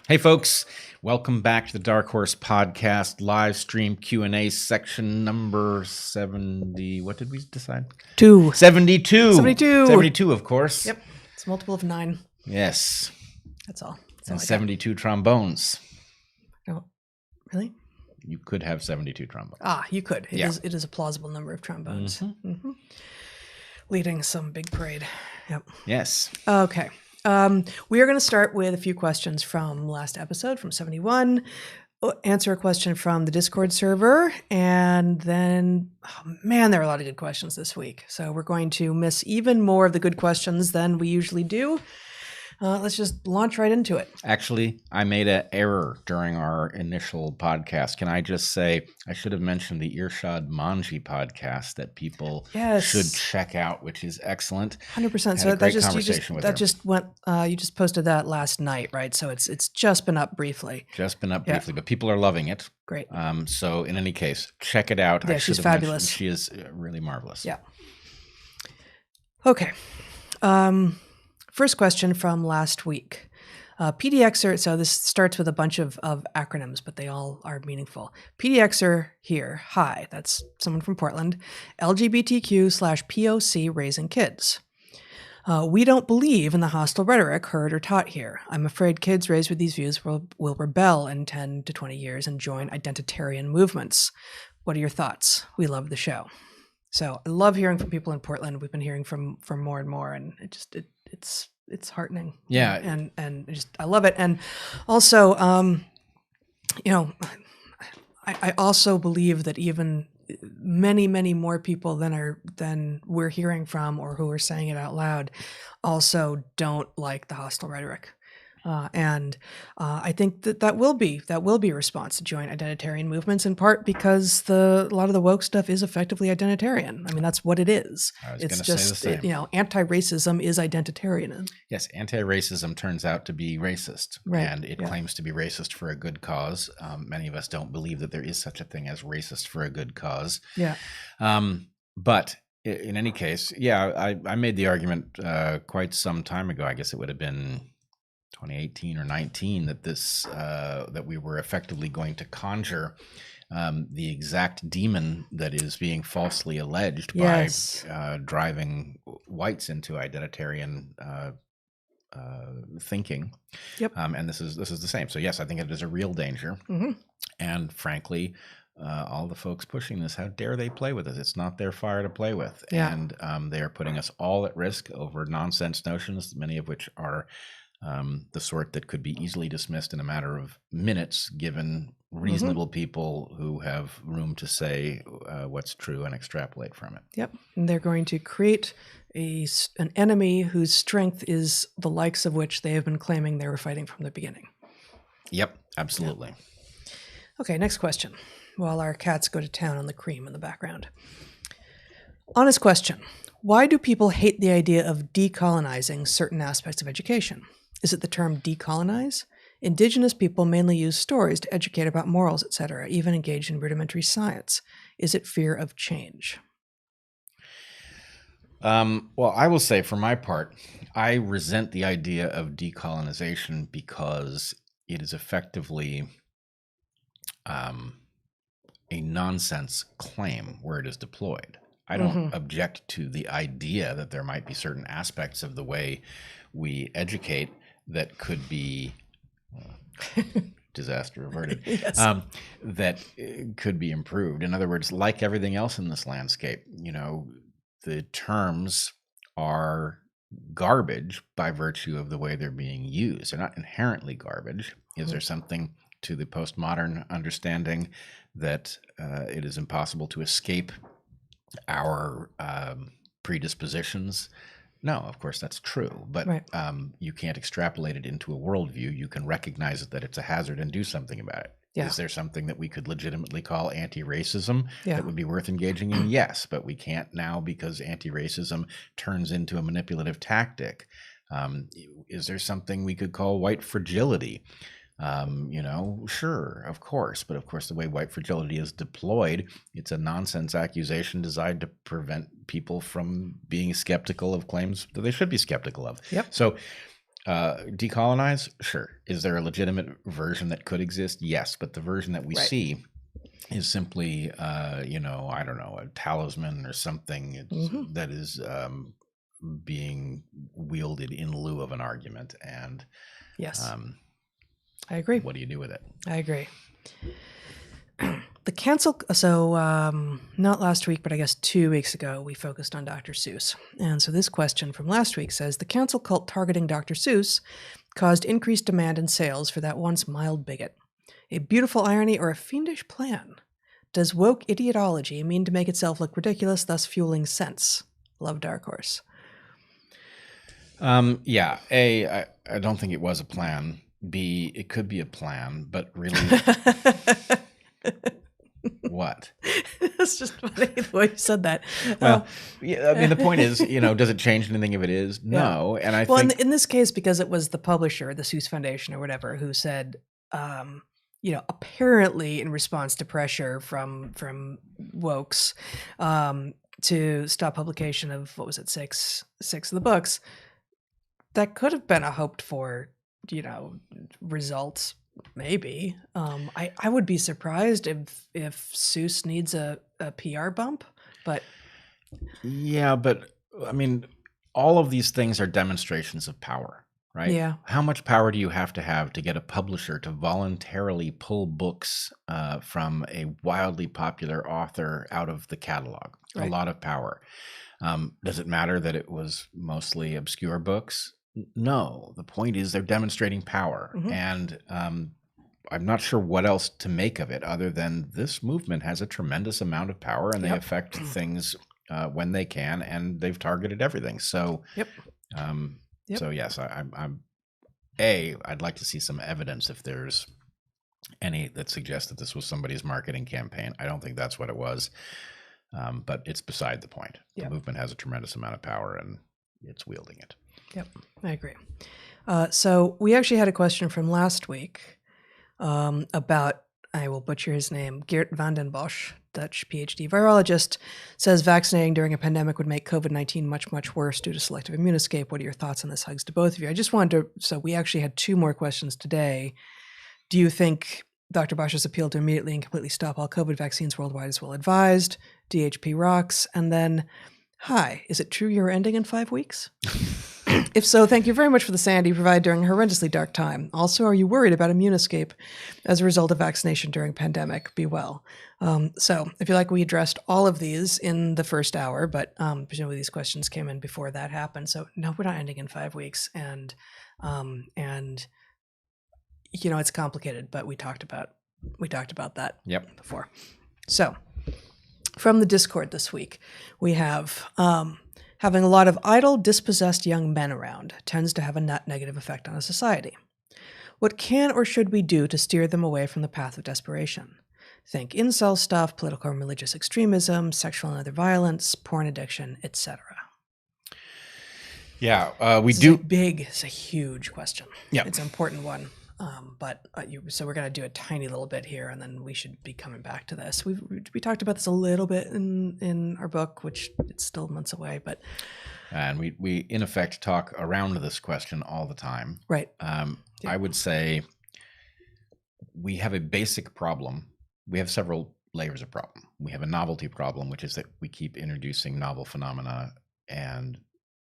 Hey folks, welcome back to the DarkHorse Podcast Livestream Q&A section number 70. What did we decide? 72. 72, of course. Yep. It's a multiple of 9. Yes. That's all. And 72 trombones. Oh, really? You could have 72 trombones. You could. It is a plausible number of trombones. Mm-hmm. Leading some big parade. Yep. Yes. Okay. We are going to start with a few questions from last episode, from 71, answer a question from the Discord server, and then, there are a lot of good questions this week. So we're going to miss even more of the good questions than we usually do. Let's just launch right into it. Actually, I made an error during our initial podcast. Can I just say, I should have mentioned the Irshad Manji podcast that people should check out, which is excellent. 100%. So that just went, you just posted that last night, right? So it's just been up briefly. But people are loving it. Great. So in any case, check it out. Yeah, she's fabulous. She is really marvelous. Yeah. Okay. First question from last week. PDXer, so this starts with a bunch of acronyms, but they all are meaningful. PDXer here, hi, that's someone from Portland, LGBTQ/POC raising kids. We don't believe in the hostile rhetoric heard or taught here. I'm afraid kids raised with these views will rebel in 10 to 20 years and join identitarian movements. What are your thoughts? We love the show. So I love hearing from people in Portland. We've been hearing from more and more, and it's heartening. Yeah. And just, I love it. And also, I also believe that even many, many more people than we're hearing from or who are saying it out loud also don't like the hostile rhetoric. And I think that will be a response to join identitarian movements, in part because a lot of the woke stuff is effectively identitarian. I mean, that's what it is. It's just say the same. Anti-racism is identitarianism. Yes, anti-racism turns out to be racist, right. And it claims to be racist for a good cause. Many of us don't believe that there is such a thing as racist for a good cause. Yeah. But in any case, I made the argument quite some time ago. I guess it would have been 2018 or 19 that that we were effectively going to conjure the exact demon that is being falsely alleged by driving whites into identitarian thinking. Yep. And this is the same. So yes, I think it is a real danger. Mm-hmm. And frankly, all the folks pushing this, how dare they play with it? It's not their fire to play with. Yeah. And they are putting us all at risk over nonsense notions, many of which are the sort that could be easily dismissed in a matter of minutes, given reasonable people who have room to say what's true and extrapolate from it. Yep. And they're going to create an enemy whose strength is the likes of which they have been claiming they were fighting from the beginning. Yep, absolutely. Yep. Okay, next question. While our cats go to town on the cream in the background. Honest question. Why do people hate the idea of decolonizing certain aspects of education? Is it the term decolonize? Indigenous people mainly use stories to educate about morals, etc., even engage in rudimentary science. Is it fear of change? Well, I will say for my part, I resent the idea of decolonization because it is effectively a nonsense claim where it is deployed. I don't object to the idea that there might be certain aspects of the way we educate that could be disaster averted, yes. That could be improved. In other words, like everything else in this landscape, the terms are garbage by virtue of the way they're being used. They're not inherently garbage. Is there something to the postmodern understanding that it is impossible to escape our predispositions? No, of course that's true, but right. You can't extrapolate it into a worldview. You can recognize that it's a hazard and do something about it. Yeah. Is there something that we could legitimately call anti-racism that would be worth engaging in? Yes, but we can't now because anti-racism turns into a manipulative tactic. Is there something we could call white fragility? Sure, of course. But of course, the way white fragility is deployed, it's a nonsense accusation designed to prevent people from being skeptical of claims that they should be skeptical of. Yep. So Decolonize? Sure. Is there a legitimate version that could exist? Yes, but the version that we Right. see is simply, I don't know, a talisman or something that is being wielded in lieu of an argument. And yes, I agree. What do you do with it? I agree. Not last week, but I guess 2 weeks ago, we focused on Dr. Seuss. And so this question from last week says, the cancel cult targeting Dr. Seuss caused increased demand in sales for that once mild bigot. A beautiful irony or a fiendish plan? Does woke idiotology mean to make itself look ridiculous, thus fueling sense? Love Dark Horse. Yeah. A, I don't think it was a plan. B, it could be a plan, but really... What? It's just funny the way you said that. Well, yeah, I mean, the point is, does it change anything if it is? No. And I think... in this case, because it was the publisher, the Seuss Foundation or whatever, who said, apparently in response to pressure from wokes to stop publication of, what was it, six of the books, that could have been a hoped for, result. Maybe. I would be surprised if Seuss needs a PR bump, but... Yeah, but, I mean, all of these things are demonstrations of power, right? Yeah. How much power do you have to get a publisher to voluntarily pull books from a wildly popular author out of the catalog? Right. A lot of power. Does it matter that it was mostly obscure books? No, the point is they're demonstrating power. And I'm not sure what else to make of it other than this movement has a tremendous amount of power and they affect things when they can, and they've targeted everything. So, so yes, I'd like to see some evidence if there's any that suggests that this was somebody's marketing campaign. I don't think that's what it was, but it's beside the point. The movement has a tremendous amount of power and it's wielding it. Yep, I agree. So we actually had a question from last week about, I will butcher his name, Geert van den Bosch, Dutch PhD virologist, says vaccinating during a pandemic would make COVID-19 much, much worse due to selective immune escape. What are your thoughts on this? Hugs to both of you. I just wanted to, so we actually had 2 more questions today. Do you think Dr. Bosch's appeal to immediately and completely stop all COVID vaccines worldwide is well advised? DHP rocks. And then, hi, is it true you're ending in 5 weeks? If so, thank you very much for the sanity you provide during a horrendously dark time. Also, are you worried about immune escape as a result of vaccination during pandemic? Be well. So I feel like we addressed all of these in the first hour, but presumably these questions came in before that happened. So no, we're not ending in 5 weeks. And it's complicated, but we talked about that before. So from the Discord this week, we have... having a lot of idle, dispossessed young men around tends to have a net negative effect on a society. What can or should we do to steer them away from the path of desperation? Think incel stuff, political and religious extremism, sexual and other violence, porn addiction, etc. Yeah, It's a huge question. Yeah, it's an important one. So we're going to do a tiny little bit here, and then we should be coming back to this. We talked about this a little bit in our book, which it's still months away, but and we in effect talk around this question all the time. Right. I would say we have a basic problem. We have several layers of problem. We have a novelty problem, which is that we keep introducing novel phenomena and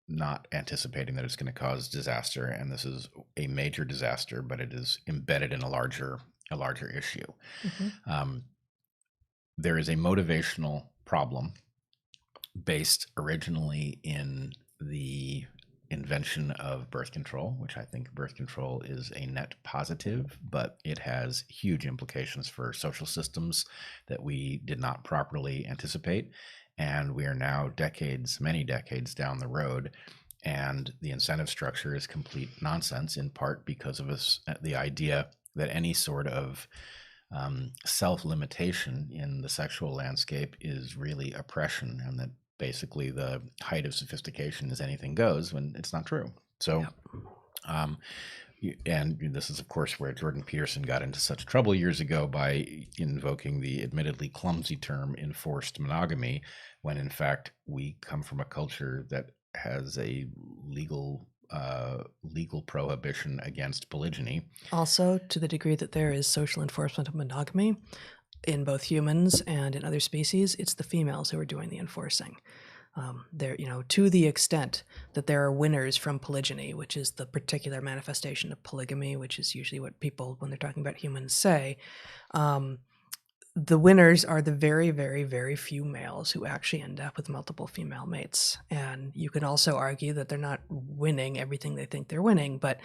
not anticipating that it's going to cause disaster, and this is a major disaster, but it is embedded in a larger issue. There is a motivational problem based originally in the invention of birth control, which I think birth control is a net positive, but it has huge implications for social systems that we did not properly anticipate. And we are now many decades down the road, and the incentive structure is complete nonsense, in part because of the idea that any sort of self-limitation in the sexual landscape is really oppression, and that basically the height of sophistication is anything goes, when it's not true. So, and this is, of course, where Jordan Peterson got into such trouble years ago by invoking the admittedly clumsy term enforced monogamy, when in fact we come from a culture that has a legal legal prohibition against polygyny. Also, to the degree that there is social enforcement of monogamy in both humans and in other species, it's the females who are doing the enforcing. There, to the extent that there are winners from polygyny, which is the particular manifestation of polygamy, which is usually what people, when they're talking about humans, say. The winners are the very, very, very few males who actually end up with multiple female mates. And you can also argue that they're not winning everything they think they're winning, but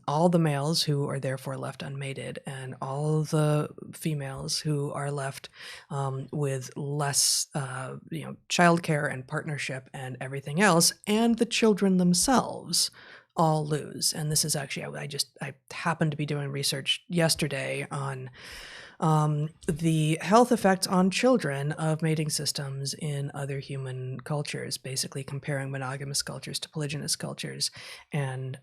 all the males who are therefore left unmated and all the females who are left with less, childcare and partnership and everything else, and the children themselves all lose. And this is actually, I happened to be doing research yesterday on the health effects on children of mating systems in other human cultures, basically comparing monogamous cultures to polygynous cultures. And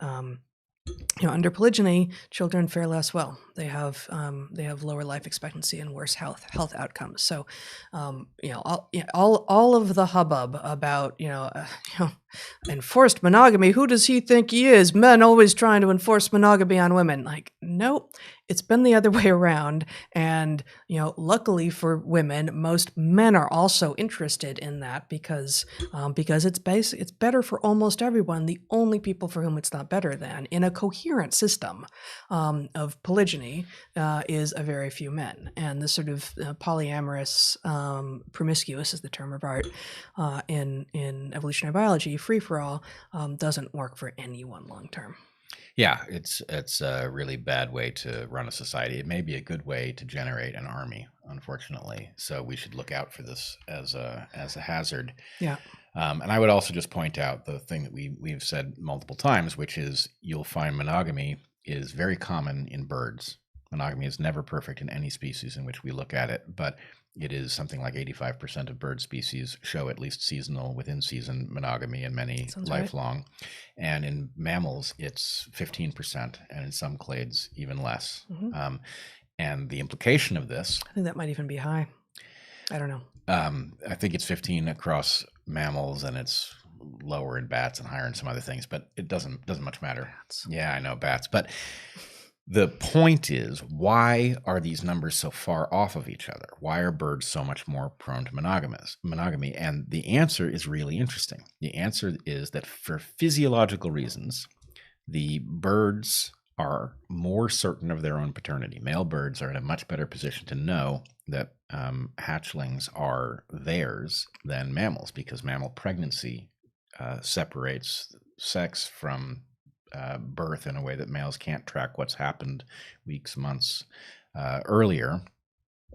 under polygyny, children fare less well. They have lower life expectancy and worse health outcomes. So, all of the hubbub about enforced monogamy. Who does he think he is? Men always trying to enforce monogamy on women. Like, nope, it's been the other way around. And luckily for women, most men are also interested in that because it's better for almost everyone. The only people for whom it's not better than in a coherent system of polygyny is a very few men. And this sort of polyamorous, promiscuous is the term of art in evolutionary biology, free for all, doesn't work for anyone long term. Yeah, it's a really bad way to run a society. It may be a good way to generate an army, unfortunately. So we should look out for this as a hazard. Yeah. And I would also just point out the thing that we've said multiple times, which is you'll find monogamy is very common in birds. Monogamy is never perfect in any species in which we look at it, but it is something like 85% of bird species show at least seasonal, within season monogamy, and many lifelong. Right. And in mammals, it's 15%, and in some clades, even less. Mm-hmm. And the implication of this, I think that might even be high. I don't know. I think it's 15 across mammals, and it's lower in bats and higher in some other things, but it doesn't much matter. Bats. Yeah, I know, bats. But the point is, why are these numbers so far off of each other? Why are birds so much more prone to monogamy? And the answer is really interesting. The answer is that for physiological reasons, the birds are more certain of their own paternity. Male birds are in a much better position to know that hatchlings are theirs than mammals, because mammal pregnancy separates sex from birth in a way that males can't track what's happened weeks, months earlier.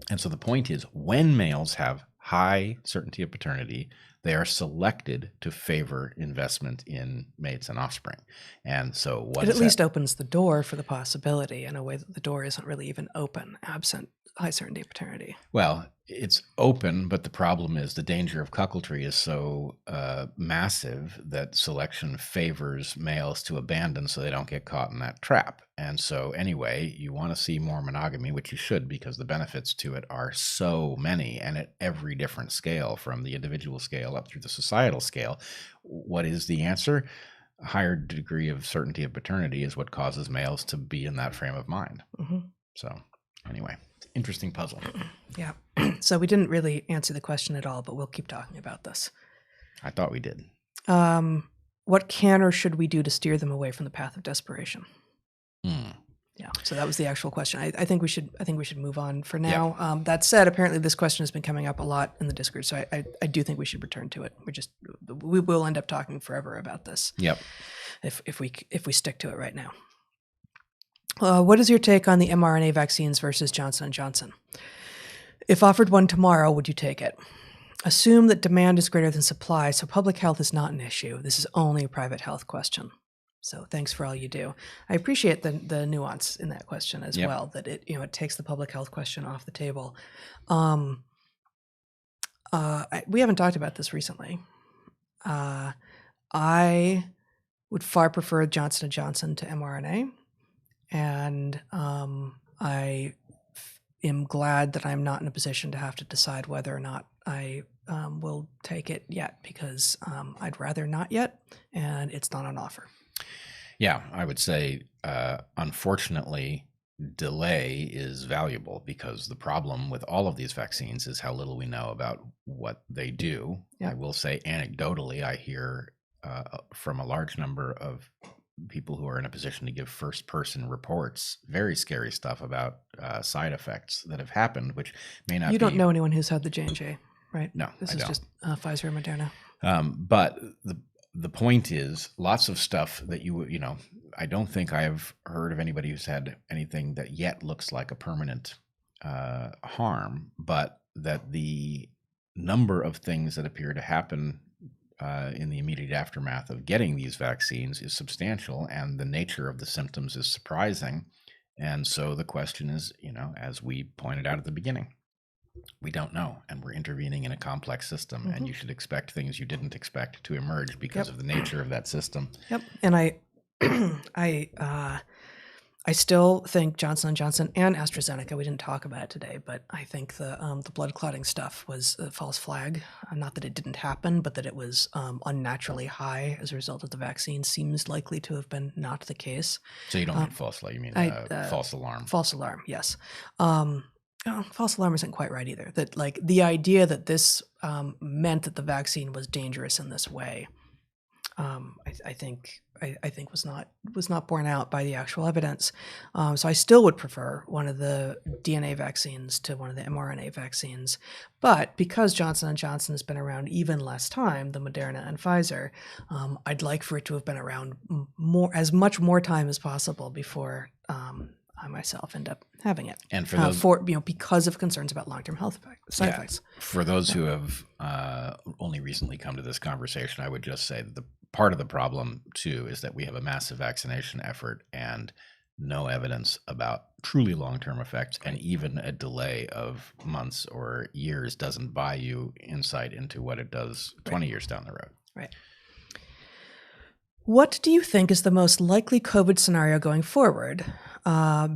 And so the point is, when males have high certainty of paternity, they are selected to favor investment in mates and offspring. And so it at least opens the door for the possibility in a way that the door isn't really even open absent high certainty of paternity. Well, it's open, but the problem is the danger of cuckoldry is so massive that selection favors males to abandon so they don't get caught in that trap. And so anyway, you want to see more monogamy, which you should, because the benefits to it are so many, and at every different scale, from the individual scale up through the societal scale. What is the answer? A higher degree of certainty of paternity is what causes males to be in that frame of mind. Mm-hmm. So anyway, interesting puzzle. Yeah. So we didn't really answer the question at all, but we'll keep talking about this. I thought we did. What can or should we do to steer them away from the path of desperation? Yeah. So that was the actual question. I think we should move on for now. Yeah. That said, apparently this question has been coming up a lot in the Discord, so I do think we should return to it. We will end up talking forever about this. Yep. If we stick to it right now. What is your take on the mRNA vaccines versus Johnson & Johnson? If offered one tomorrow, would you take it? Assume that demand is greater than supply, so public health is not an issue. This is only a private health question. So thanks for all you do. I appreciate the nuance in that question as well, that it takes the public health question off the table. We haven't talked about this recently. I would far prefer Johnson & Johnson to mRNA. And I am glad that I'm not in a position to have to decide whether or not I will take it yet, because I'd rather not yet, and it's not on offer. Yeah, I would say, unfortunately, delay is valuable because the problem with all of these vaccines is how little we know about what they do. I Yep. will say, anecdotally, I hear from a large number of people who are in a position to give first-person reports, very scary stuff about side effects that have happened, which may not You don't be. know anyone who's had the J&J, right? No, This I is don't. just Pfizer and Moderna. But the point is, lots of stuff that I don't think I have heard of anybody who's had anything that yet looks like a permanent harm, but that the number of things that appear to happen in the immediate aftermath of getting these vaccines is substantial, and the nature of the symptoms is surprising. And so the question is, as we pointed out at the beginning, we don't know, and we're intervening in a complex system, and you should expect things you didn't expect to emerge because Yep. of the nature of that system. Yep. And I still think Johnson & Johnson and AstraZeneca, we didn't talk about it today, but I think the blood clotting stuff was a false flag. Not that it didn't happen, but that it was unnaturally high as a result of the vaccine seems likely to have been not the case. So you don't mean false flag, you mean false alarm. False alarm, yes. False alarm isn't quite right either. That like the idea that this meant that the vaccine was dangerous in this way, I think was not borne out by the actual evidence. So I still would prefer one of the DNA vaccines to one of the mRNA vaccines. But because Johnson & Johnson has been around even less time than Moderna and Pfizer, I'd like for it to have been around as much more time as possible before I myself end up having it. And for those, because of concerns about long-term health side effects. For those who have only recently come to this conversation, I would just say that the part of the problem too is that we have a massive vaccination effort and no evidence about truly long-term effects, and even a delay of months or years doesn't buy you insight into what it does 20 years down the road. Right. What do you think is the most likely COVID scenario going forward,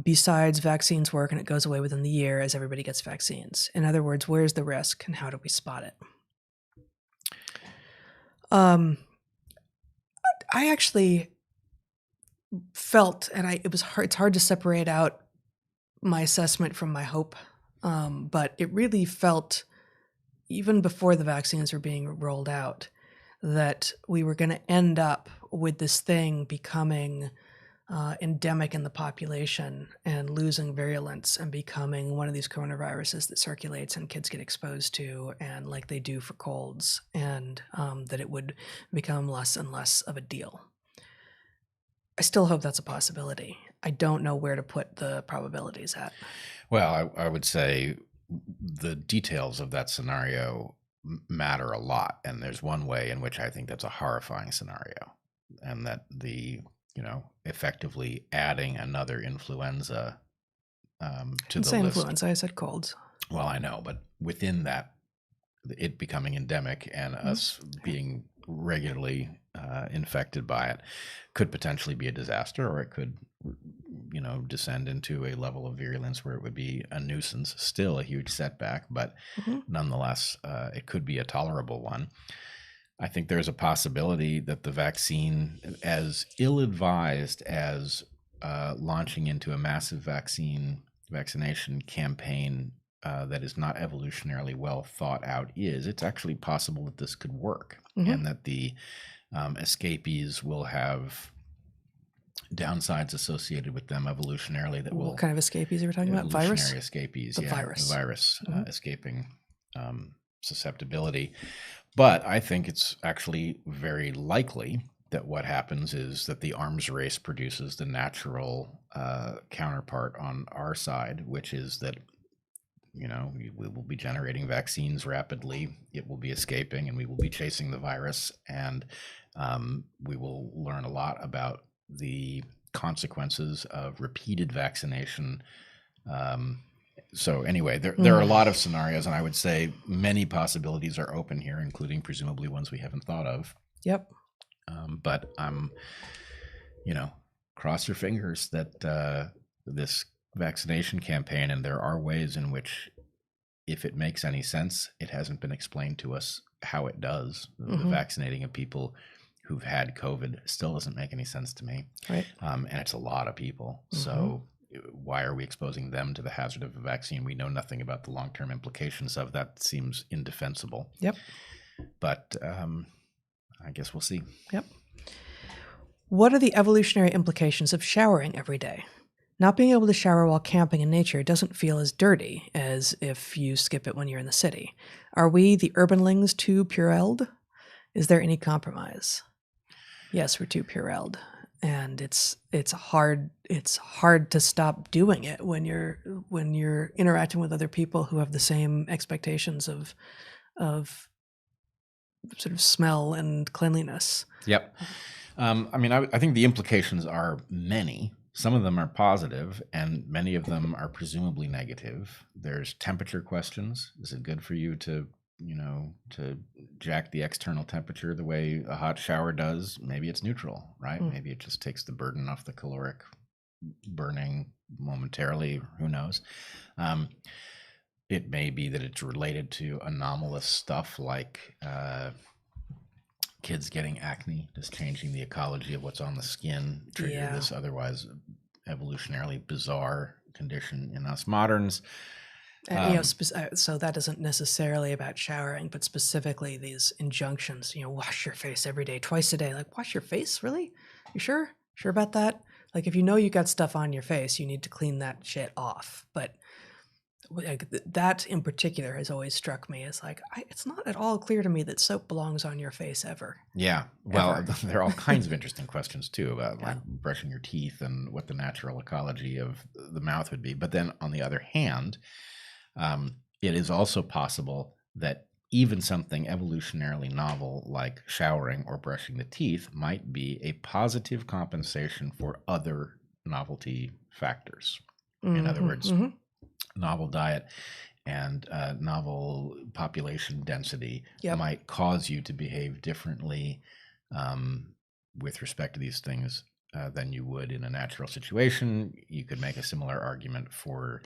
besides vaccines work and it goes away within the year as everybody gets vaccines? In other words, where's the risk and how do we spot it? I actually felt, and it's hard to separate out my assessment from my hope, but it really felt, even before the vaccines were being rolled out, that we were going to end up with this thing becoming endemic in the population and losing virulence and becoming one of these coronaviruses that circulates and kids get exposed to, and like they do for colds, and that it would become less and less of a deal. I still hope that's a possibility. I don't know where to put the probabilities at. Well, I would say the details of that scenario matter a lot, and there's one way in which I think that's a horrifying scenario, and that effectively adding another influenza to the Same list. influenza, I said colds. Well, I know, but within that, it becoming endemic and us being regularly infected by it could potentially be a disaster, or it could descend into a level of virulence where it would be a nuisance, still a huge setback, but nonetheless, it could be a tolerable one. I think there's a possibility that the vaccine, as ill-advised as launching into a massive vaccination campaign that is not evolutionarily well thought out it's actually possible that this could work, and that the escapees will have downsides associated with them evolutionarily that will... What kind of escapees are we talking about? Virus? Evolutionary escapees, the virus. The virus escaping susceptibility. But I think it's actually very likely that what happens is that the arms race produces the natural counterpart on our side, which is that we will be generating vaccines rapidly, it will be escaping, and we will be chasing the virus, and we will learn a lot about the consequences of repeated vaccination. So anyway, there are a lot of scenarios, and I would say many possibilities are open here, including presumably ones we haven't thought of. Yep. But I'm, cross your fingers that this vaccination campaign, and there are ways in which, if it makes any sense, it hasn't been explained to us how it does, the vaccinating of people who've had COVID still doesn't make any sense to me. Right. And it's a lot of people. Mhm. So why are we exposing them to the hazard of a vaccine we know nothing about the long-term implications of? That seems indefensible. Yep. But I guess we'll see. Yep. What are the evolutionary implications of showering every day? Not being able to shower while camping in nature doesn't feel as dirty as if you skip it when you're in the city. Are we, the urbanlings, too purelled? Is there any compromise? Yes, we're too purelled. And it's hard to stop doing it when you're interacting with other people who have the same expectations of sort of smell and cleanliness. Yep. I think the implications are many. Some of them are positive, and many of them are presumably negative. There's temperature questions. Is it good for you to jack the external temperature the way a hot shower does? Maybe it's neutral, right? Maybe it just takes the burden off the caloric burning momentarily. Who knows? It may be that it's related to anomalous stuff like kids getting acne, just changing the ecology of what's on the skin, trigger this otherwise evolutionarily bizarre condition in us moderns. So that isn't necessarily about showering, but specifically these injunctions, wash your face every day, twice a day. Like, wash your face? Really? You sure? Sure about that? Like, if you know you got stuff on your face, you need to clean that shit off. But like, that in particular has always struck me as like, it's not at all clear to me that soap belongs on your face ever. Yeah. Well, Ever. there are all kinds of interesting questions too about like brushing your teeth and what the natural ecology of the mouth would be. But then on the other hand, it is also possible that even something evolutionarily novel like showering or brushing the teeth might be a positive compensation for other novelty factors. In other words, novel diet and novel population density might cause you to behave differently with respect to these things than you would in a natural situation. You could make a similar argument for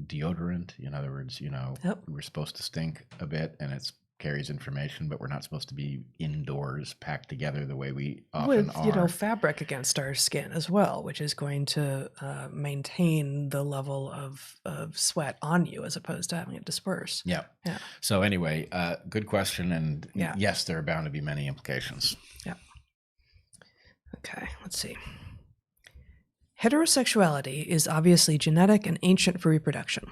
deodorant. In other words, we're supposed to stink a bit and it carries information, but we're not supposed to be indoors packed together the way we often are. With fabric against our skin as well, which is going to maintain the level of sweat on you as opposed to having it disperse. Yeah. So anyway, good question, and yes, there are bound to be many implications. Yeah. Okay, let's see. Heterosexuality is obviously genetic and ancient for reproduction.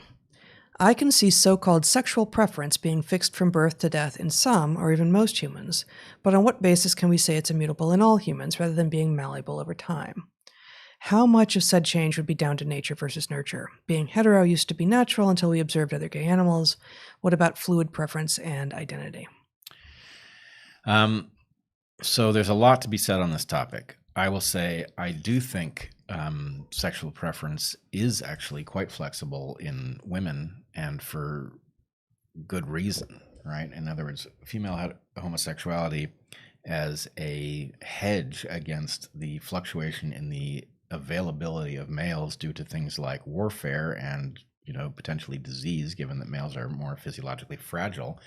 I can see so-called sexual preference being fixed from birth to death in some or even most humans, but on what basis can we say it's immutable in all humans rather than being malleable over time? How much of said change would be down to nature versus nurture? Being hetero used to be natural until we observed other gay animals. What about fluid preference and identity? So there's a lot to be said on this topic. I will say I do think sexual preference is actually quite flexible in women, and for good reason, right? In other words, female homosexuality as a hedge against the fluctuation in the availability of males due to things like warfare and potentially disease, given that males are more physiologically fragile,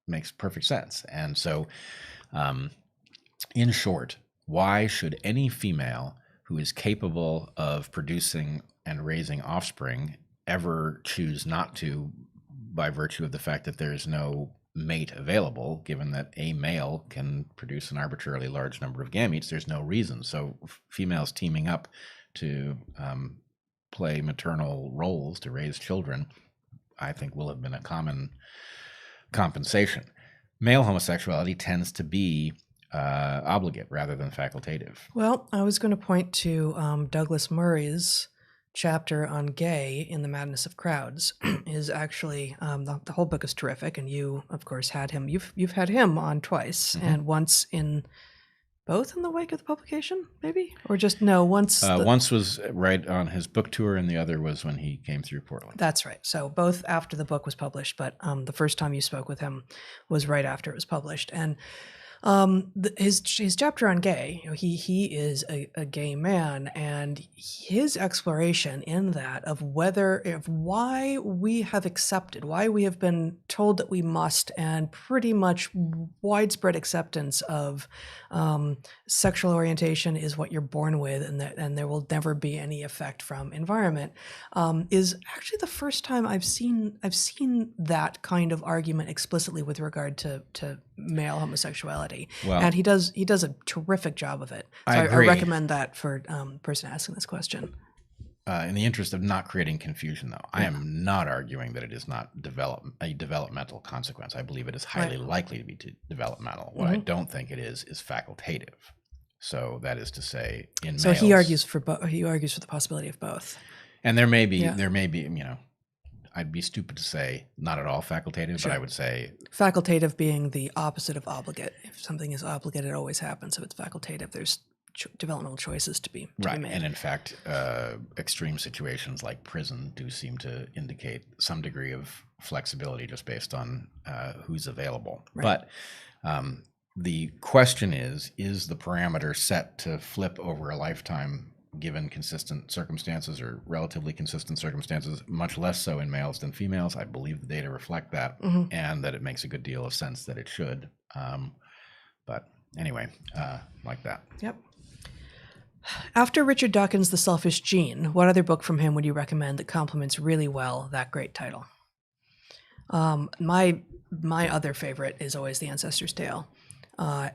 makes perfect sense. And so in short, why should any female who is capable of producing and raising offspring ever choose not to, by virtue of the fact that there is no mate available, given that a male can produce an arbitrarily large number of gametes? There's no reason. So females teaming up to play maternal roles to raise children, I think, will have been a common compensation. Male homosexuality tends to be obligate rather than facultative. Well, I was going to point to Douglas Murray's chapter on gay in The Madness of Crowds. Is actually the whole book is terrific, and you, of course, had him. You've had him on twice, and once in both in the wake of the publication, maybe, or just no once. Once was right on his book tour, and the other was when he came through Portland. That's right. So both after the book was published, but the first time you spoke with him was right after it was published, and His chapter on gay, he is a gay man, and his exploration in that of why we have accepted, why we have been told that we must, and pretty much widespread acceptance of sexual orientation is what you're born with, and there will never be any effect from environment, is actually the first time I've seen that kind of argument explicitly with regard to male homosexuality. Well, and he does a terrific job of it. So I agree. recommend that for person asking this question. In the interest of not creating confusion, though, I am not arguing that it is not a developmental consequence. I believe it is highly likely to be developmental. What I don't think it is facultative. So that is to say, in males. So he argues for the possibility of both. And there may be, I'd be stupid to say not at all facultative, Sure. but I would say facultative being the opposite of obligate. If something is obligate, it always happens. If it's facultative, there's developmental choices to be made. And in fact, extreme situations like prison do seem to indicate some degree of flexibility just based on who's available. But the question is the parameter set to flip over a lifetime given consistent circumstances or relatively consistent circumstances, much less so in males than females? I believe the data reflect that, and that it makes a good deal of sense that it should. But anyway, like that. Yep. After Richard Dawkins' The Selfish Gene, what other book from him would you recommend that complements really well that great title? My other favorite is always The Ancestor's Tale.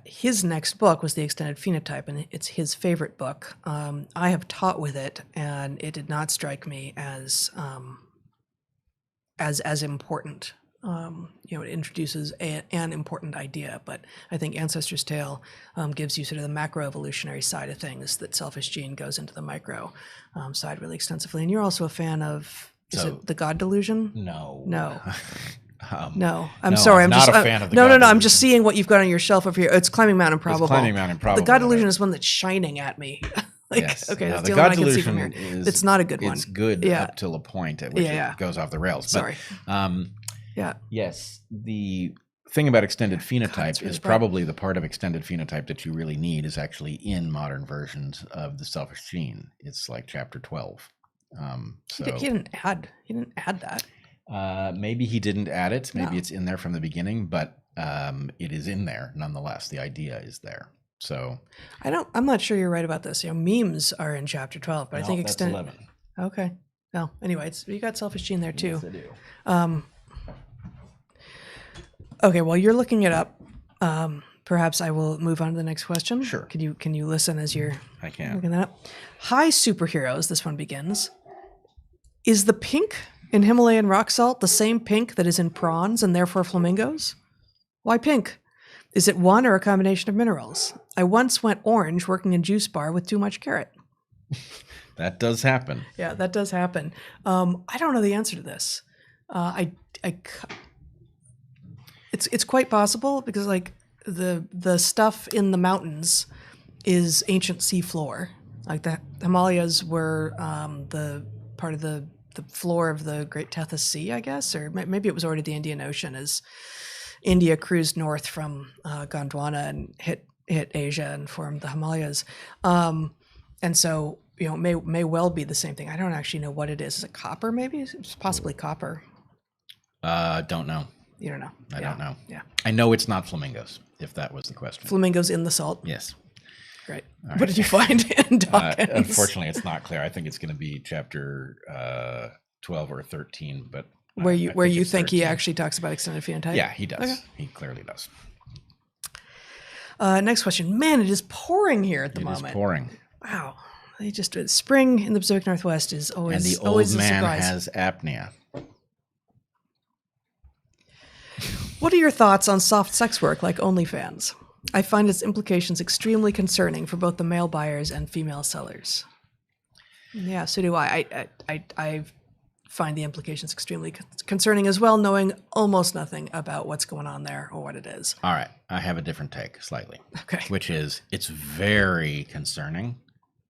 His next book was The Extended Phenotype, and it's his favorite book. I have taught with it, and it did not strike me as important. It introduces an important idea, but I think Ancestor's Tale gives you sort of the macroevolutionary side of things that Selfish Gene goes into the micro side really extensively. And you're also a fan of, is it The God Delusion? No. No, I'm sorry. I'm not just a fan of the no. God I'm just seeing what you've got on your shelf over here. It's Climbing Mount Improbable. It's Climbing Mount Improbable. The God Delusion is one that's shining at me. Yes. Okay, that's the the God only one I can see from Delusion here. It's not a good one. It's good up till a point at which it goes off the rails. Sorry. But, yes, the thing about extended phenotype is probably the part of extended phenotype that you really need is actually in modern versions of The Selfish Gene. It's like chapter 12. So he didn't add that. Maybe he didn't add it. Maybe it's in there from the beginning, but it is in there nonetheless. The idea is there. So I'm not sure you're right about this. Memes are in chapter 12, but I think extended. 11. Okay. No. Anyway, you got Selfish Gene there too. Yes, I do. Okay. While you're looking it up, perhaps I will move on to the next question. Sure. Can you listen as you're I can. looking that up? Hi, superheroes. This one begins. Is the pink in Himalayan rock salt the same pink that is in prawns and therefore flamingos? Why pink? Is it one or a combination of minerals? I once went orange working in juice bar with too much carrot. That does happen. Yeah, that does happen. I don't know the answer to this. It's quite possible because like the stuff in the mountains is ancient seafloor. Like the Himalayas were the part of the floor of the Great Tethys Sea, I guess, or maybe it was already the Indian Ocean as India cruised north from Gondwana and hit Asia and formed the Himalayas. And so, may well be the same thing. I don't actually know what it is. Is it copper maybe? It's possibly copper. Don't know. You don't know. I don't know. Yeah. I know it's not flamingos, if that was the question. Flamingos in the salt? Yes. Great. All right. What did you find in Dawkins? Unfortunately, it's not clear. I think it's going to be chapter 12 or 13, but where you think 13. he actually talks about extended phenotype? Yeah, he does. Okay. He clearly does. Next question. Man, it is pouring here at the moment. It is pouring. Wow. Spring in the Pacific Northwest is always and the always old a man surprise. has apnea. What are your thoughts on soft sex work like OnlyFans? I find its implications extremely concerning for both the male buyers and female sellers. Yeah, so do I. I find the implications extremely concerning as well, knowing almost nothing about what's going on there or what it is. All right. I have a different take slightly. Okay. Which is it's very concerning,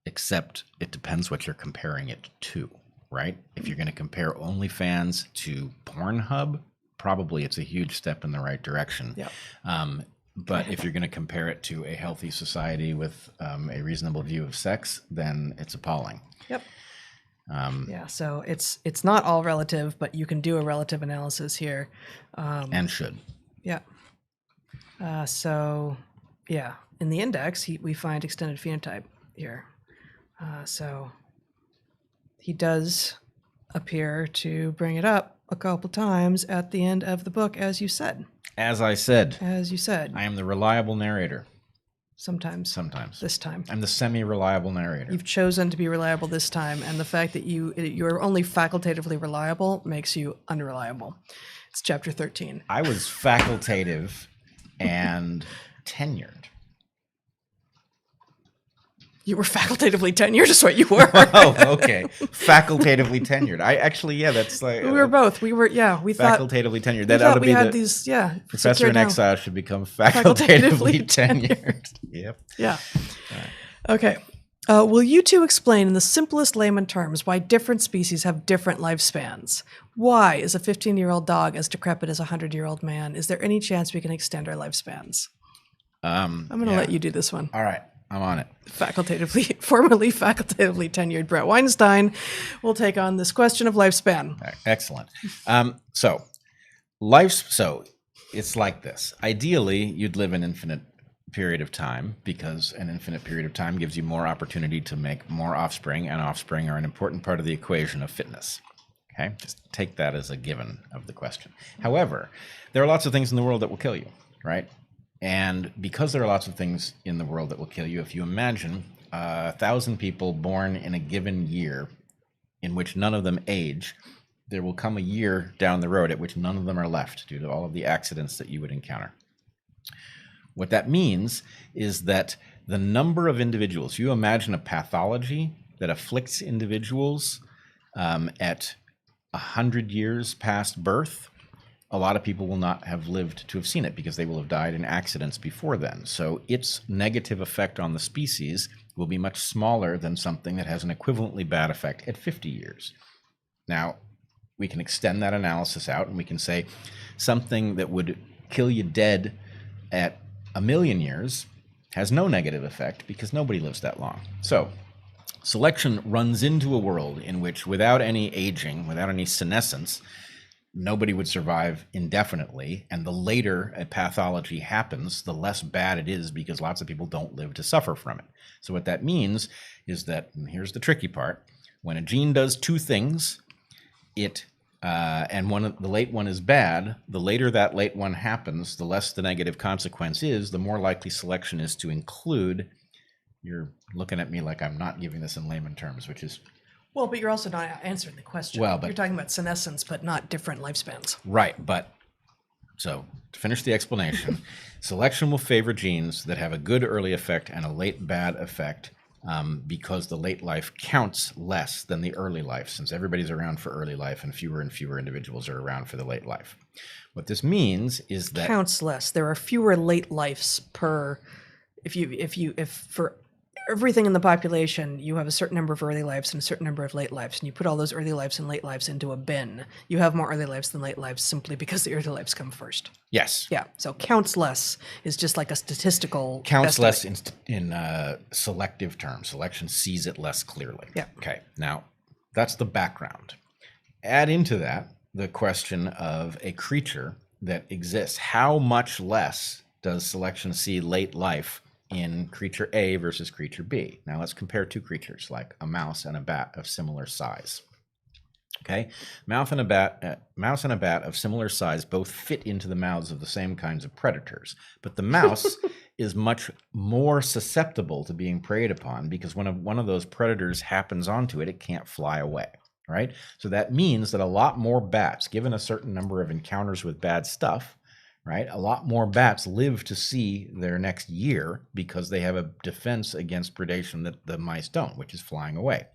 except it depends what you're comparing it to, right? If you're going to compare OnlyFans to Pornhub, probably it's a huge step in the right direction. Yeah. But if you're going to compare it to a healthy society with a reasonable view of sex, then it's appalling. Yep. Yeah, so it's not all relative, but you can do a relative analysis here. And should. Yeah. So, yeah, in the index, we find extended phenotype here. So he does appear to bring it up a couple times at the end of the book, as you said. As I said. As you said. I am the reliable narrator. Sometimes. This time. I'm the semi-reliable narrator. You've chosen to be reliable this time, and the fact that you're only facultatively reliable makes you unreliable. It's chapter 13. I was facultative and tenured. You were facultatively tenured, is what you were. Oh, okay. Facultatively tenured. I actually, yeah, that's like... We were both. We thought... Facultatively tenured. That ought to be these, yeah. Professor in exile should become facultatively tenured. Yep. Yeah. Right. Okay. Will you two explain in the simplest layman terms why different species have different lifespans? Why is a 15-year-old dog as decrepit as a 100-year-old man? Is there any chance we can extend our lifespans? I'm going to let you do this one. All right. I'm on it. Formerly facultatively tenured Bret Weinstein will take on this question of lifespan. Excellent. So it's like this. Ideally, you'd live an infinite period of time because an infinite period of time gives you more opportunity to make more offspring, and offspring are an important part of the equation of fitness. Okay? Just take that as a given of the question. However, there are lots of things in the world that will kill you, right? And because there are lots of things in the world that will kill you, if you imagine 1,000 people born in a given year in which none of them age, there will come a year down the road at which none of them are left due to all of the accidents that you would encounter. What that means is that the number of individuals, you imagine a pathology that afflicts individuals at 100 years past birth, a lot of people will not have lived to have seen it because they will have died in accidents before then. So its negative effect on the species will be much smaller than something that has an equivalently bad effect at 50 years. Now, we can extend that analysis out and we can say something that would kill you dead at 1,000,000 years has no negative effect because nobody lives that long. So selection runs into a world in which without any aging, without any senescence, nobody would survive indefinitely, and the later a pathology happens, the less bad it is because lots of people don't live to suffer from it. So what that means is that, and here's the tricky part, when a gene does two things, and the late one is bad, the later that late one happens, the less the negative consequence is, the more likely selection is to include, you're looking at me like I'm not giving this in layman terms, which is... Well, but you're also not answering the question. Well, you're talking about senescence, but not different lifespans. Right, but so to finish the explanation, selection will favor genes that have a good early effect and a late bad effect because the late life counts less than the early life, since everybody's around for early life and fewer individuals are around for the late life. What this means is that counts less. There are fewer late lives per. If for everything in the population, you have a certain number of early lives and a certain number of late lives, and you put all those early lives and late lives into a bin, you have more early lives than late lives simply because the early lives come first. Yes. Yeah. So counts less is just like a statistical counts estimate. Less in selective terms. Selection sees it less clearly. Yeah. Okay. Now, that's the background. Add into that the question of a creature that exists. How much less does selection see late life in creature A versus creature B? Now let's compare two creatures like a mouse and a bat of similar size. Okay, mouse and a bat of similar size both fit into the mouths of the same kinds of predators, but the mouse is much more susceptible to being preyed upon because when one of those predators happens onto it, it can't fly away. Right? So that means that a lot more bats, given a certain number of encounters with bad stuff, right? A lot more bats live to see their next year because they have a defense against predation that the mice don't, which is flying away.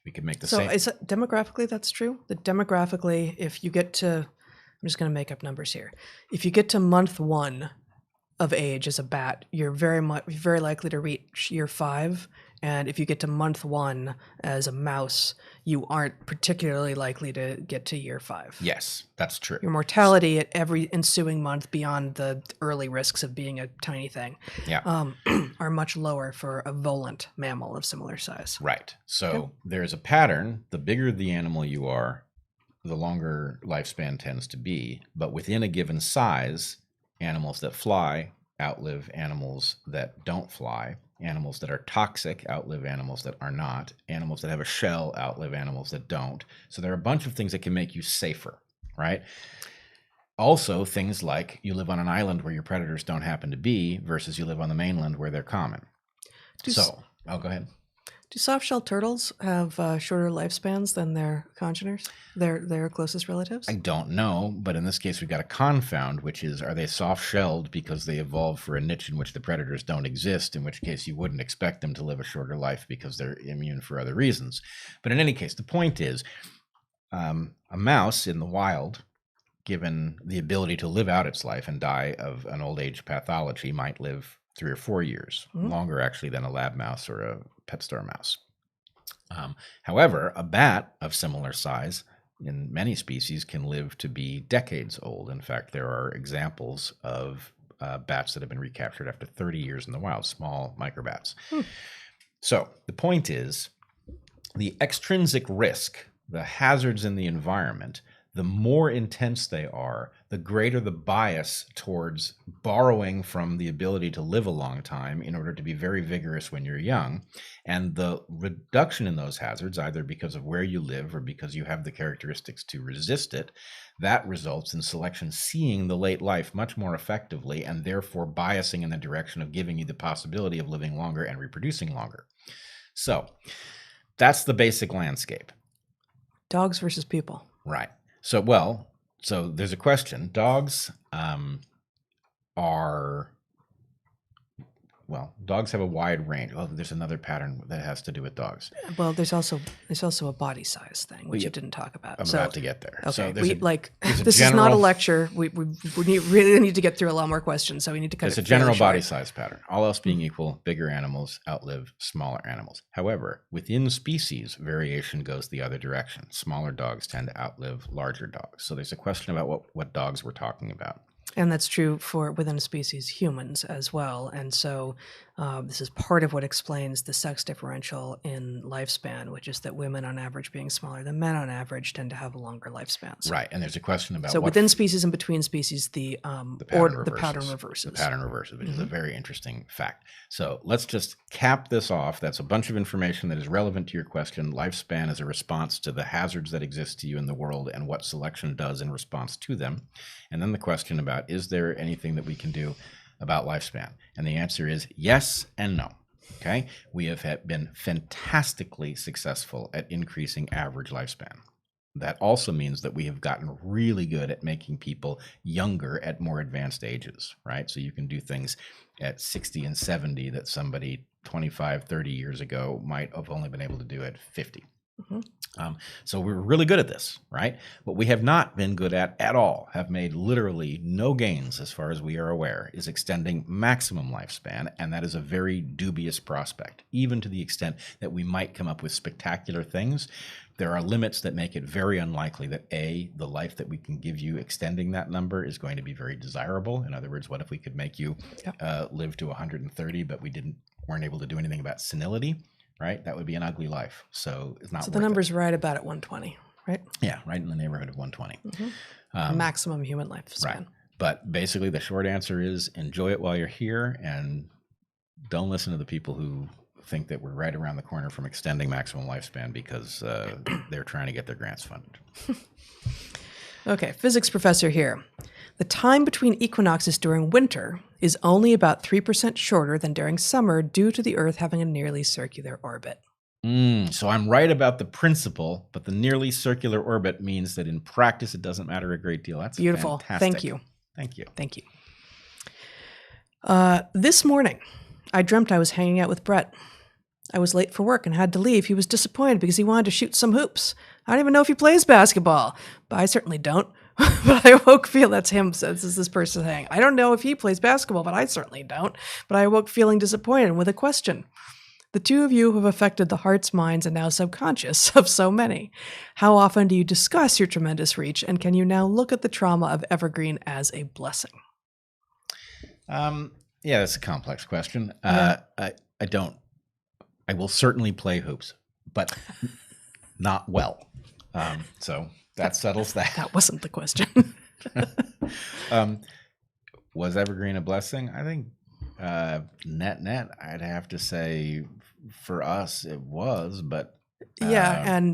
We could make the same. So is it demographically that's true? That demographically, if you get to, I'm just going to make up numbers here. If you get to month 1 of age as a bat, you're very likely to reach year 5 And if you get to month 1 as a mouse, you aren't particularly likely to get to year 5. Yes, that's true. Your mortality at every ensuing month beyond the early risks of being a tiny thing are much lower for a volant mammal of similar size. Right. So there's a pattern. The bigger the animal you are, the longer lifespan tends to be. But within a given size, animals that fly outlive animals that don't fly. Animals that are toxic outlive animals that are not. Animals that have a shell outlive animals that don't. So there are a bunch of things that can make you safer, right? Also, things like you live on an island where your predators don't happen to be versus you live on the mainland where they're common. Go ahead. Do soft-shell turtles have shorter lifespans than their congeners, their closest relatives? I don't know, but in this case, we've got a confound, which is, are they soft-shelled because they evolved for a niche in which the predators don't exist, in which case you wouldn't expect them to live a shorter life because they're immune for other reasons. But in any case, the point is, a mouse in the wild, given the ability to live out its life and die of an old age pathology, might live 3 or 4 years, longer actually than a lab mouse or a pet store mouse. However, a bat of similar size in many species can live to be decades old. In fact, there are examples of bats that have been recaptured after 30 years in the wild, small microbats. So the point is, the extrinsic risk, the hazards in the environment, the more intense they are, the greater the bias towards borrowing from the ability to live a long time in order to be very vigorous when you're young. And the reduction in those hazards, either because of where you live or because you have the characteristics to resist it, that results in selection seeing the late life much more effectively and therefore biasing in the direction of giving you the possibility of living longer and reproducing longer. So that's the basic landscape. Dogs versus people. Right. So there's a question. Dogs dogs have a wide range. Oh, there's another pattern that has to do with dogs. Well, there's also a body size thing, which you didn't talk about. I'm about to get there. Okay, So this is not a lecture. We really need to get through a lot more questions, so we need to cut it. It's a general body size pattern. All else being equal, bigger animals outlive smaller animals. However, within species, variation goes the other direction. Smaller dogs tend to outlive larger dogs. So there's a question about what dogs we're talking about. And that's true for within a species, humans as well. And so this is part of what explains the sex differential in lifespan, which is that women on average being smaller than men on average tend to have longer lifespans. Right. And there's a question about within species and between species, the pattern reverses. The pattern reverses, which is a very interesting fact. So let's just cap this off. That's a bunch of information that is relevant to your question. Lifespan is a response to the hazards that exist to you in the world and what selection does in response to them. And then the question about, is there anything that we can do about lifespan? And the answer is yes and no. Okay? We have been fantastically successful at increasing average lifespan. That also means that we have gotten really good at making people younger at more advanced ages, right? So you can do things at 60 and 70 that somebody 25, 30 years ago might have only been able to do at 50. So we're really good at this, right? What we have not been good at all, have made literally no gains as far as we are aware, is extending maximum lifespan, and that is a very dubious prospect, even to the extent that we might come up with spectacular things. There are limits that make it very unlikely that the life that we can give you extending that number is going to be very desirable. In other words, what if we could make you live to 130, but weren't able to do anything about senility? Right? That would be an ugly life. So it's not. So the number's right about at 120, right? Yeah, right in the neighborhood of 120. Maximum human lifespan. Right. But basically the short answer is enjoy it while you're here and don't listen to the people who think that we're right around the corner from extending maximum lifespan because they're trying to get their grants funded. Okay, physics professor here. The time between equinoxes during winter is only about 3% shorter than during summer due to the Earth having a nearly circular orbit. So I'm right about the principle, but the nearly circular orbit means that in practice it doesn't matter a great deal. That's beautiful. Fantastic. Thank you. Thank you. Thank you. This morning, I dreamt I was hanging out with Bret. I was late for work and had to leave. He was disappointed because he wanted to shoot some hoops. I don't even know if he plays basketball, but I certainly don't. But I awoke feeling, that's him, says this person saying, I don't know if he plays basketball, but I certainly don't. But I awoke feeling disappointed with a question. The two of you have affected the hearts, minds, and now subconscious of so many. How often do you discuss your tremendous reach, and can you now look at the trauma of Evergreen as a blessing? Yeah, that's a complex question. Yeah. I don't. I will certainly play hoops, but not well. So that settles that. That wasn't the question. Was Evergreen a blessing? I think net, I'd have to say for us it was, but Yeah,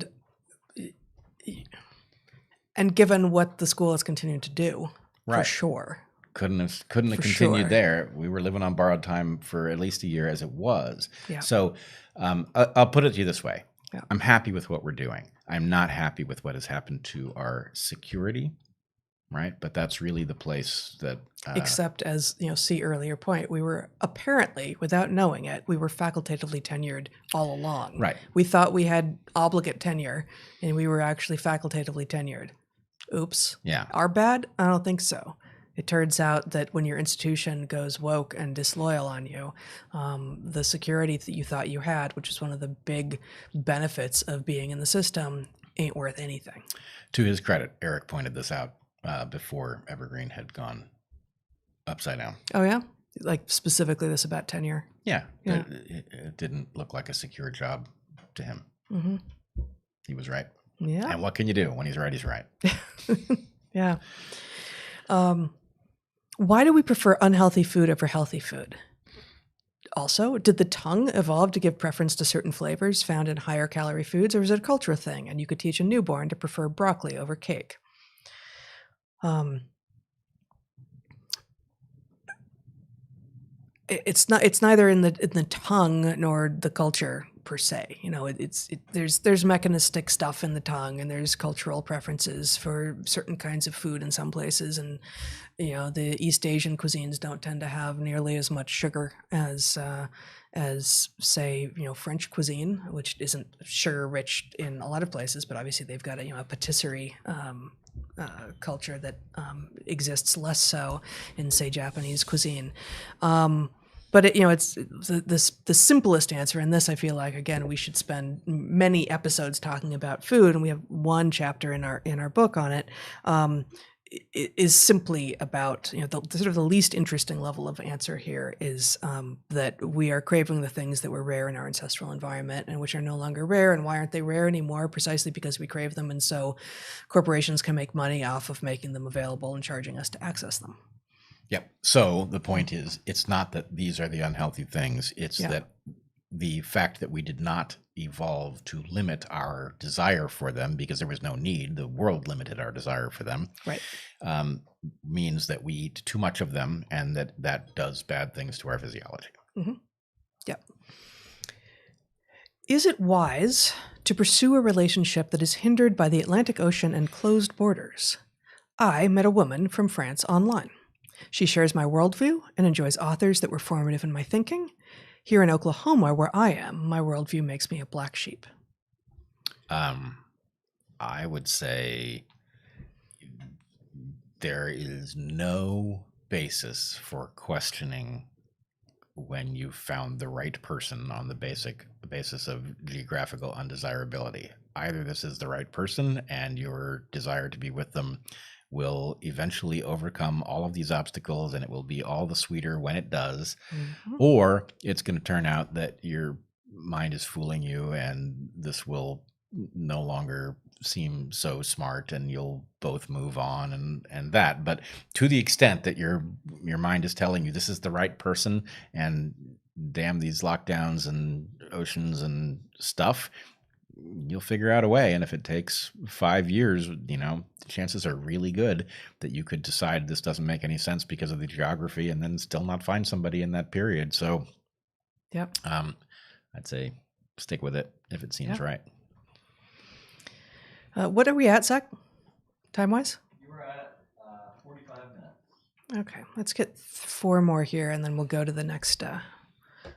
and given what the school has continued to do, for Right. sure. couldn't have For continued sure. there. We were living on borrowed time for at least a year as it was. Yeah. So I'll put it to you this way. Yeah. I'm happy with what we're doing. I'm not happy with what has happened to our security, right? But that's really the place that Except, as see earlier point, we were apparently, without knowing it, we were facultatively tenured all along. Right. We thought we had obligate tenure, and we were actually facultatively tenured. Oops. Yeah. Our bad? I don't think so. It turns out that when your institution goes woke and disloyal on you, the security that you thought you had, which is one of the big benefits of being in the system, ain't worth anything. To his credit, Eric pointed this out before Evergreen had gone upside down. Oh, yeah? Like specifically this about tenure? Yeah. Yeah. It didn't look like a secure job to him. Mm-hmm. He was right. Yeah. And what can you do? When he's right, he's right. Yeah. Why do we prefer unhealthy food over healthy food? Also, did the tongue evolve to give preference to certain flavors found in higher calorie foods, or is it a cultural thing and you could teach a newborn to prefer broccoli over cake? It's neither in the tongue nor the culture per se. There's mechanistic stuff in the tongue, and there's cultural preferences for certain kinds of food in some places, and the East Asian cuisines don't tend to have nearly as much sugar as say French cuisine, which isn't sugar rich in a lot of places, but obviously they've got a patisserie culture that exists less so in, say, Japanese cuisine. But it's the simplest answer, and this I feel like, again, we should spend many episodes talking about food, and we have one chapter in our book on it. Is simply about the sort of the least interesting level of answer here is that we are craving the things that were rare in our ancestral environment and which are no longer rare. And why aren't they rare anymore? Precisely because we crave them, and so corporations can make money off of making them available and charging us to access them. Yep. So the point is, it's not that these are the unhealthy things. It's that the fact that we did not evolve to limit our desire for them because there was no need, the world limited our desire for them, right? Means that we eat too much of them, and that does bad things to our physiology. Mm-hmm. Yep. Is it wise to pursue a relationship that is hindered by the Atlantic Ocean and closed borders? I met a woman from France online. She shares my worldview and enjoys authors that were formative in my thinking. Here in Oklahoma, where I am, my worldview makes me a black sheep. I would say there is no basis for questioning when you've found the right person on the basis of geographical undesirability. Either this is the right person and your desire to be with them will eventually overcome all of these obstacles, and it will be all the sweeter when it does, or it's going to turn out that your mind is fooling you and this will no longer seem so smart and you'll both move on and that. But to the extent that your mind is telling you this is the right person and damn these lockdowns and oceans and stuff, you'll figure out a way. And if it takes 5 years, the chances are really good that you could decide this doesn't make any sense because of the geography and then still not find somebody in that period. So yep. I'd say stick with it if it seems right. What are we at, Zach? Time-wise? You were at 45 minutes. Okay, let's get 4 more here, and then we'll go to the next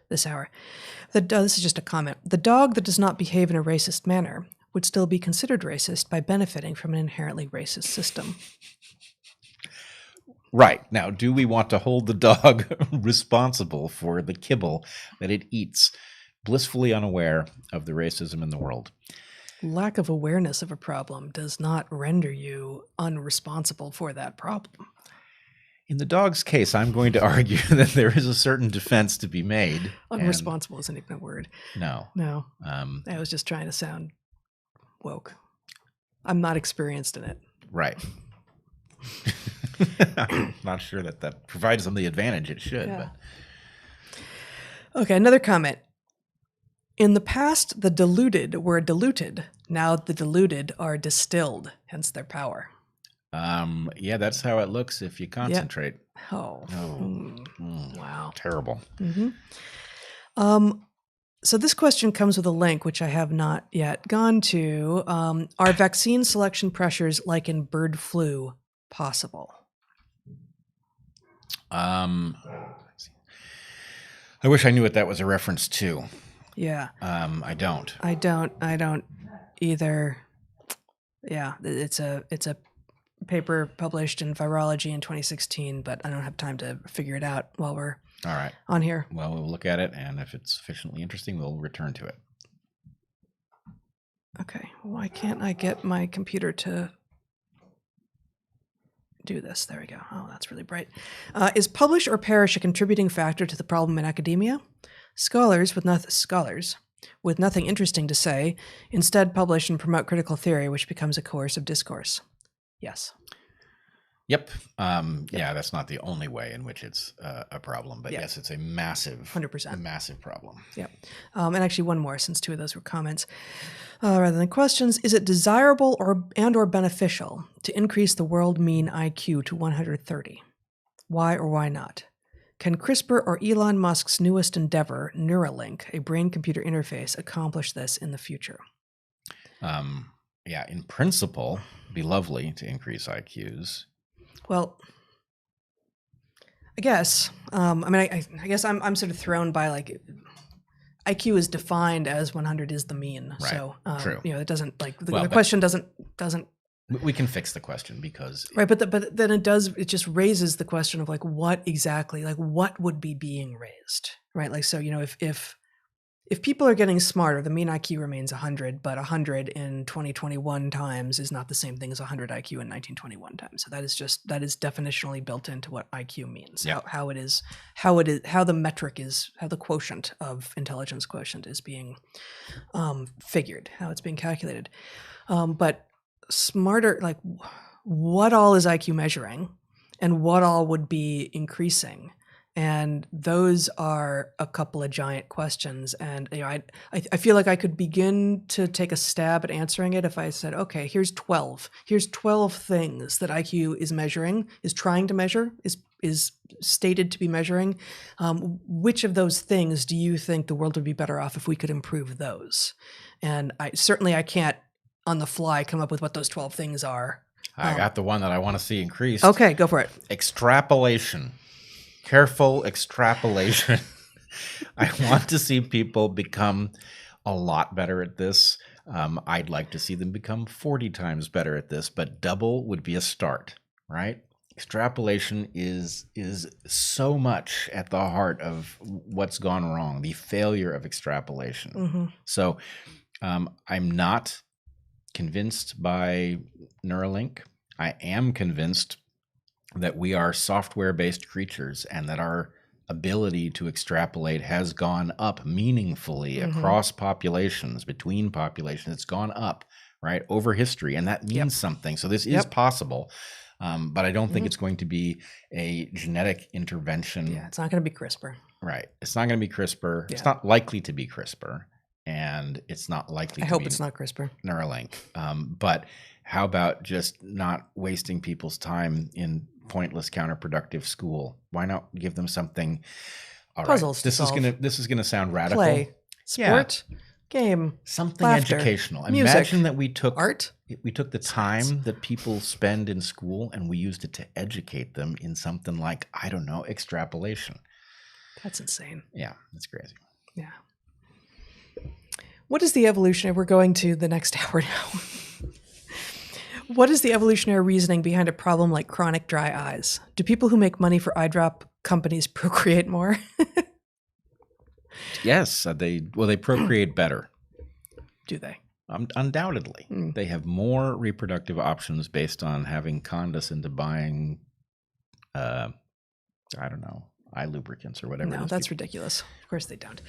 this hour. This is just a comment. The dog that does not behave in a racist manner would still be considered racist by benefiting from an inherently racist system. Right. Now, do we want to hold the dog responsible for the kibble that it eats? blissfully unaware of the racism in the world. Lack of awareness of a problem does not render you unresponsible for that problem. In the dog's case, I'm going to argue that there is a certain defense to be made. Unresponsible isn't even a word. No. I was just trying to sound woke. I'm not experienced in it. Right. I'm not sure that provides them the advantage it should. Yeah. But Okay, another comment. In the past, the deluded were diluted. Now the deluded are distilled, hence their power. Yeah, that's how it looks if you concentrate. Oh. Wow. Terrible. Mm-hmm. So this question comes with a link, which I have not yet gone to. Are vaccine selection pressures like in bird flu possible? I wish I knew what that was a reference to. Yeah. I don't. I don't either. Yeah, it's a paper published in Virology in 2016, but I don't have time to figure it out while we're All right. on here. Well, we'll look at it, and if it's sufficiently interesting, we'll return to it. Okay. Why can't I get my computer to do this? There we go. Oh, that's really bright. Is publish or perish a contributing factor to the problem in academia? Scholars with nothing interesting to say instead publish and promote critical theory, which becomes a coercive discourse. Yes. Yep. Yeah, that's not the only way in which it's a problem, but yes, it's a massive, 100%. massive problem. Yep. And actually one more, since two of those were comments rather than questions. Is it desirable or beneficial to increase the world mean IQ to 130? Why or why not? Can CRISPR or Elon Musk's newest endeavor, Neuralink, a brain-computer interface, accomplish this in the future? Yeah, in principle, it'd be lovely to increase IQs. Well, I guess. I guess I'm sort of thrown by, like, IQ is defined as 100 is the mean. Right. So True. It doesn't, like, the question doesn't. We can fix the question because Right, but then it just raises the question of, like, what exactly, like, what would be being raised, right? Like, so, if people are getting smarter, the mean IQ remains 100, but 100 in 2021 times is not the same thing as 100 IQ in 1921 times. So that is definitionally built into what IQ means. Yeah. How the quotient of intelligence quotient is being figured, how it's being calculated. But smarter, like, what all is IQ measuring and what all would be increasing? And those are a couple of giant questions. And I feel like I could begin to take a stab at answering it if I said, okay, here's 12 things that IQ is measuring, is trying to measure, is stated to be measuring. Which of those things do you think the world would be better off if we could improve those? And I can't on the fly come up with what those 12 things are. I got the one that I want to see increased. Okay, go for it. Extrapolation. Careful extrapolation. I want to see people become a lot better at this. I'd like to see them become 40 times better at this, but double would be a start, right? Extrapolation is so much at the heart of what's gone wrong, the failure of extrapolation. Mm-hmm. So I'm not convinced by Neuralink. I am convinced that we are software-based creatures and that our ability to extrapolate has gone up meaningfully across populations, between populations. It's gone up, right, over history, and that means something. So this is possible, but I don't think it's going to be a genetic intervention. Yeah, it's not going to be CRISPR. Right. It's not going to be CRISPR. Yeah. It's not likely to be CRISPR, and it's not likely to be it's not CRISPR. Neuralink. But how about just not wasting people's time in pointless, counterproductive school? Why not give them something? All Puzzles. Right. This is gonna sound radical. Play, sport, game, something laughter, educational. music, Imagine that we took art. We took the time that people spend in school and we used it to educate them in something like, I don't know, extrapolation. That's insane. Yeah, that's crazy. Yeah. What is the evolutionary? We're going to the next hour now. What is the evolutionary reasoning behind a problem like chronic dry eyes? Do people who make money for eye drop companies procreate more? Yes, they procreate better. Do they? Undoubtedly. Mm. They have more reproductive options based on having condescended to buying, I don't know, eye lubricants or whatever. No, that's ridiculous. Of course they don't.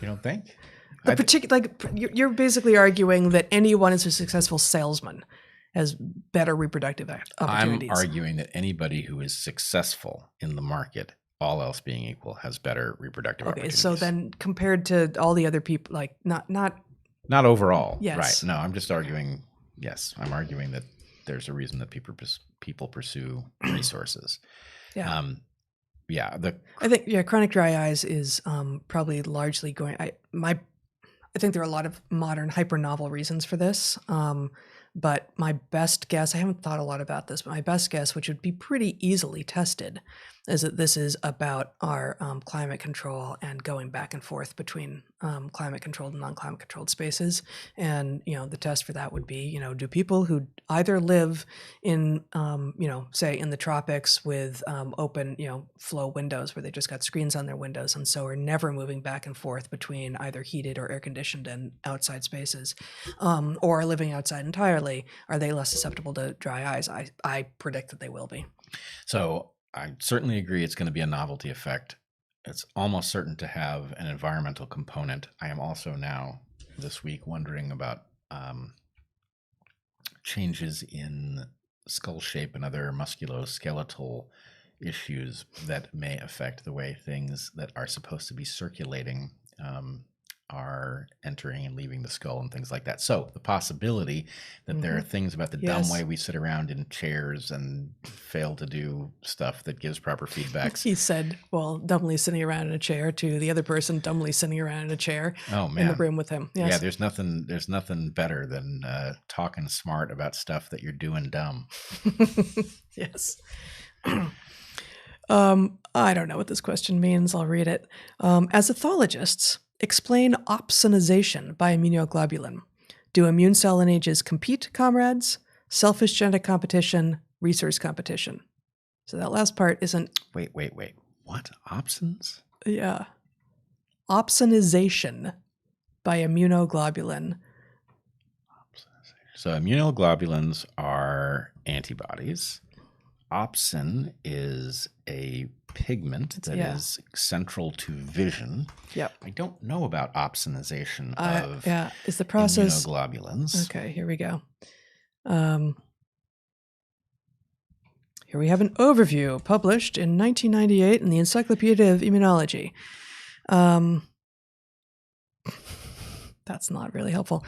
You don't think? You're basically arguing that anyone who's a successful salesman has better reproductive opportunities. I'm arguing that anybody who is successful in the market, all else being equal, has better reproductive opportunities. So then compared to all the other people, like not overall. Yes. Right. No, I'm just arguing. Yes, I'm arguing that there's a reason that people pursue resources. Yeah. I think chronic dry eyes is probably largely going. I think there are a lot of modern hyper novel reasons for this. But my best guess, I haven't thought a lot about this, but my best guess, which would be pretty easily tested, is that this is about our climate control and going back and forth between climate controlled and non-climate controlled spaces. And, the test for that would be, do people who either live in, say in the tropics with open, flow windows where they just got screens on their windows and so are never moving back and forth between either heated or air conditioned and outside spaces, or living outside entirely, are they less susceptible to dry eyes? I predict that they will be. So I certainly agree it's going to be a novelty effect. It's almost certain to have an environmental component. I am also now this week wondering about changes in skull shape and other musculoskeletal issues that may affect the way things that are supposed to be circulating are entering and leaving the skull and things like that. So the possibility that there are things about the dumb way we sit around in chairs and fail to do stuff that gives proper feedback. He said, well, dumbly sitting around in a chair to the other person dumbly sitting around in a chair in the room with him. Yes. Yeah, there's nothing better than talking smart about stuff that you're doing dumb. Yes. I don't know what this question means. I'll read it. As ethologists, explain opsonization by immunoglobulin. Do immune cell lineages compete, comrades? Selfish genetic competition, resource competition. So that last part isn't... Wait. What? Opsons? Yeah. Opsonization by immunoglobulin. So immunoglobulins are antibodies. Opsin is a pigment that is central to vision. Yep. I don't know about opsonization of is the process immunoglobulins. Okay, here we go. Here we have an overview published in 1998 in the Encyclopedia of Immunology. That's not really helpful.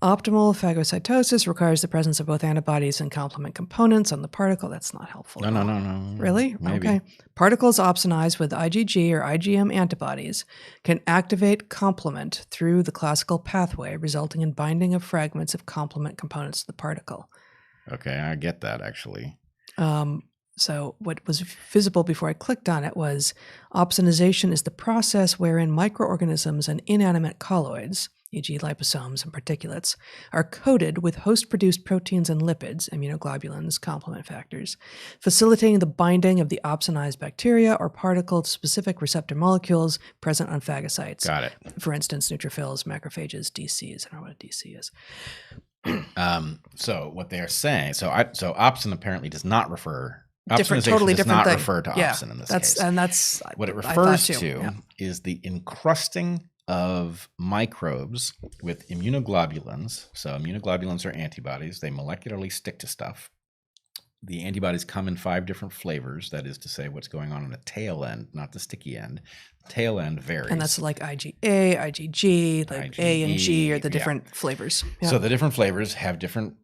Optimal phagocytosis requires the presence of both antibodies and complement components on the particle. That's not helpful. No. Really? Maybe. Okay. Particles opsonized with IgG or IgM antibodies can activate complement through the classical pathway, resulting in binding of fragments of complement components to the particle. Okay, I get that actually. So what was visible before I clicked on it was opsonization is the process wherein microorganisms and inanimate colloids, e.g. liposomes and particulates, are coated with host-produced proteins and lipids, immunoglobulins, complement factors, facilitating the binding of the opsonized bacteria or particle-specific receptor molecules present on phagocytes. Got it. For instance, neutrophils, macrophages, DCs. I don't know what a DC is. So what they are saying, so opsin apparently does not refer... Totally different thing. Refer to opsin in this case. And that's what it refers to is the encrusting of microbes with immunoglobulins. So immunoglobulins are antibodies. They molecularly stick to stuff. The antibodies come in 5 different flavors. That is to say what's going on the tail end, not the sticky end. Tail end varies. And that's like IgA, IgG, like IgE, A and G are the different flavors. Yeah. So the different flavors have different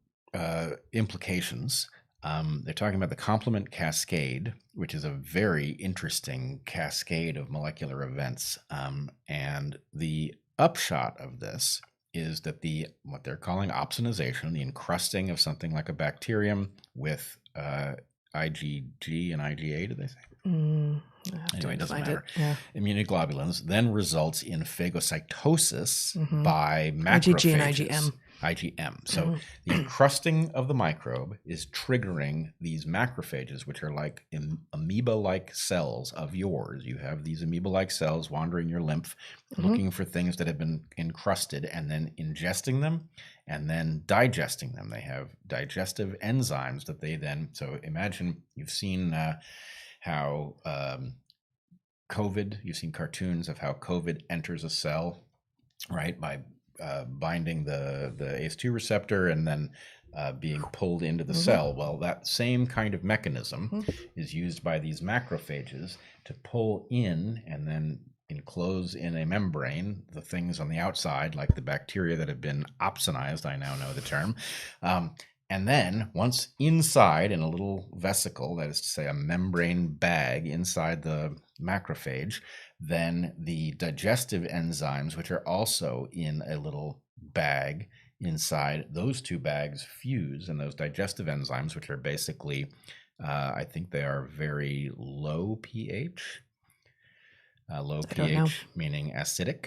implications. They're talking about the complement cascade, which is a very interesting cascade of molecular events. And the upshot of this is that what they're calling opsonization, the encrusting of something like a bacterium with IgG and IgA, did they say? Anyway, it doesn't matter. Yeah. Immunoglobulins then results in phagocytosis by macrophages. IgG and IgM. IgM. So the encrusting of the microbe is triggering these macrophages, which are like amoeba-like cells of yours. You have these amoeba-like cells wandering your lymph, looking for things that have been encrusted and then ingesting them and then digesting them. They have digestive enzymes that they then, so imagine you've seen how you've seen cartoons of how COVID enters a cell, right, by binding the ACE2 receptor and then being pulled into the cell. Well, that same kind of mechanism is used by these macrophages to pull in and then enclose in a membrane the things on the outside, like the bacteria that have been opsonized, I now know the term. And then once inside in a little vesicle, that is to say a membrane bag inside the macrophage, then the digestive enzymes, which are also in a little bag inside, those two bags fuse, and those digestive enzymes, which are basically, I think they are very low pH, meaning acidic,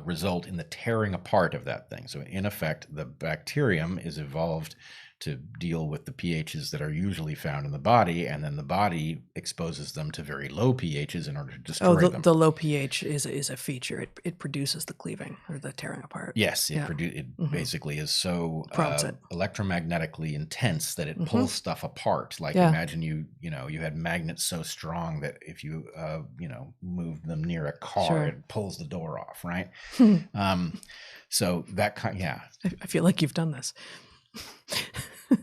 result in the tearing apart of that thing. So in effect, the bacterium is evolved to deal with the pHs that are usually found in the body, and then the body exposes them to very low pHs in order to destroy them. The low pH is a feature. It produces the cleaving or the tearing apart. Yes, it basically is so electromagnetically intense that it pulls stuff apart. Like imagine you had magnets so strong that if you moved them near a car, it pulls the door off, right? So that kind, I feel like you've done this.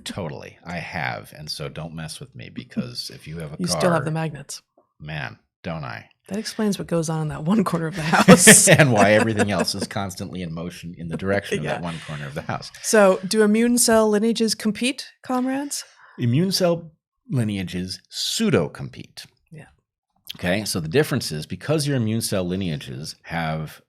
Totally, I have, and so don't mess with me, because if you have a car, you still have the magnets. Man, don't I? That explains what goes on in that one corner of the house. And why everything else is constantly in motion in the direction of that one corner of the house. So do immune cell lineages compete, comrades? Immune cell lineages pseudo-compete. Yeah. Okay, so the difference is, because your immune cell lineages have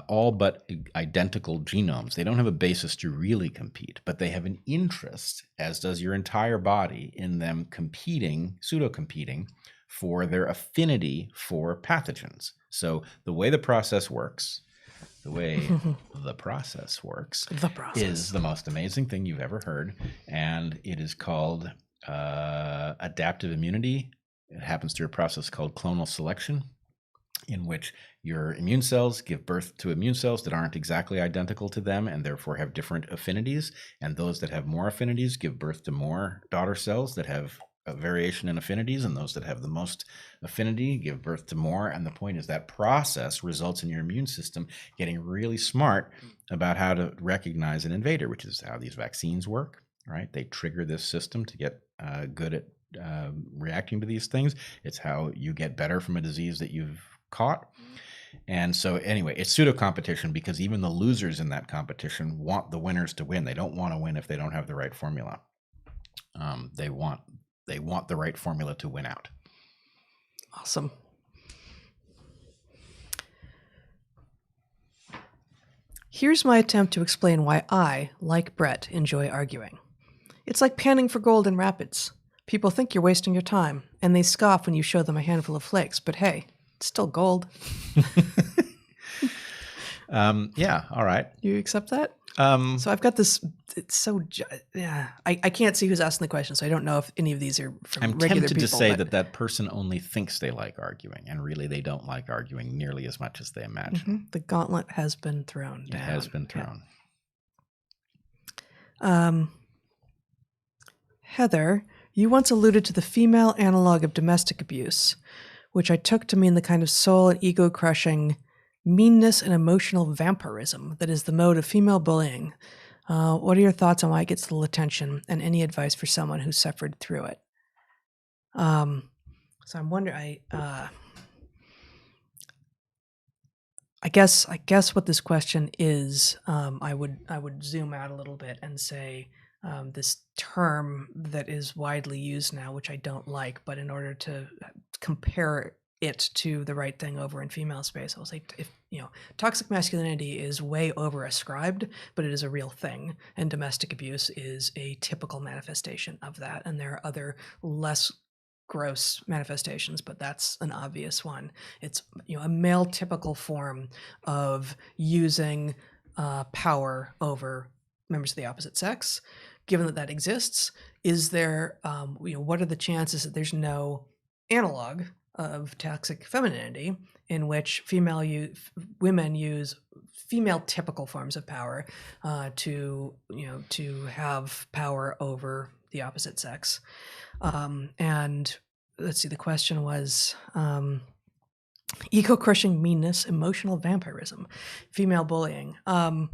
all but identical genomes, they don't have a basis to really compete, but they have an interest, as does your entire body, in them competing, pseudo-competing, for their affinity for pathogens. So the way the process works is the most amazing thing you've ever heard, and it is called adaptive immunity. It happens through a process called clonal selection, in which your immune cells give birth to immune cells that aren't exactly identical to them and therefore have different affinities, and those that have more affinities give birth to more daughter cells that have a variation in affinities, and those that have the most affinity give birth to more. And the point is that process results in your immune system getting really smart about how to recognize an invader, which is how these vaccines work, right? They trigger this system to get good at reacting to these things. It's how you get better from a disease that you've caught. And so anyway, it's pseudo competition, because even the losers in that competition want the winners to win. They don't want to win if they don't have the right formula. They want the right formula to win out. Awesome. Here's my attempt to explain why I, like Bret, enjoy arguing. It's like panning for gold in rapids. People think you're wasting your time, and they scoff when you show them a handful of flakes, but hey, it's still gold. Yeah, all right. You accept that? So I've got this, it's so, I can't see who's asking the question, so I don't know if any of these are from regular people. I'm tempted to say that person only thinks they like arguing, and really they don't like arguing nearly as much as they imagine. The gauntlet has been thrown down. It has been thrown. Yeah. Heather, you once alluded to the female analog of domestic abuse, which I took to mean the kind of soul and ego-crushing meanness and emotional vampirism that is the mode of female bullying. What are your thoughts on why it gets little attention, and any advice for someone who suffered through it? So I'm wondering, I guess what this question is, I would zoom out a little bit and say, this term that is widely used now, which I don't like, but in order to compare it to the right thing over in female space, I will say, if toxic masculinity is way over ascribed, but it is a real thing, and domestic abuse is a typical manifestation of that, and there are other less gross manifestations, but that's an obvious one. It's a male typical form of using power over members of the opposite sex. Given that that exists, is there, what are the chances that there's no analog of toxic femininity in which women use female typical forms of power to have power over the opposite sex? And let's see, the question was ego-crushing meanness, emotional vampirism, female bullying. Why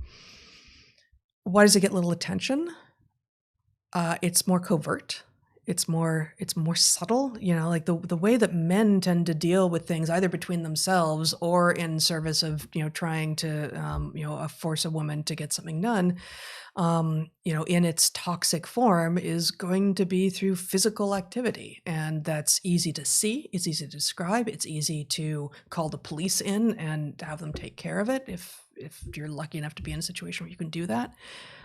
does it get little attention? It's more covert. It's more subtle, like the way that men tend to deal with things either between themselves or in service of, trying to, force a woman to get something done, in its toxic form is going to be through physical activity. And that's easy to see. It's easy to describe. It's easy to call the police in and have them take care of it if you're lucky enough to be in a situation where you can do that.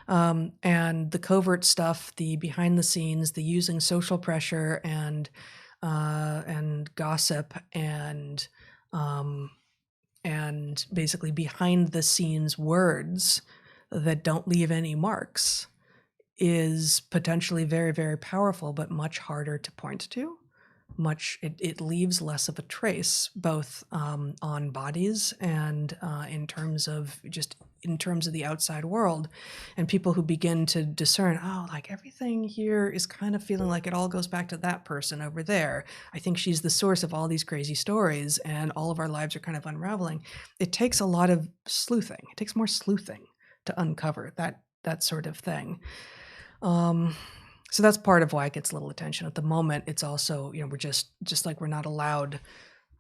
And the covert stuff, the behind the scenes, the using social pressure and gossip and basically behind the scenes words that don't leave any marks is potentially very, very powerful, but much harder to point to. It leaves less of a trace, both on bodies and in terms of the outside world, and people who begin to discern, like everything here is kind of feeling like it all goes back to that person over there. I think she's the source of all these crazy stories, and all of our lives are kind of unraveling. It takes a lot of sleuthing. It takes more sleuthing to uncover that sort of thing. So that's part of why it gets little attention at the moment. It's also, we're just like we're not allowed,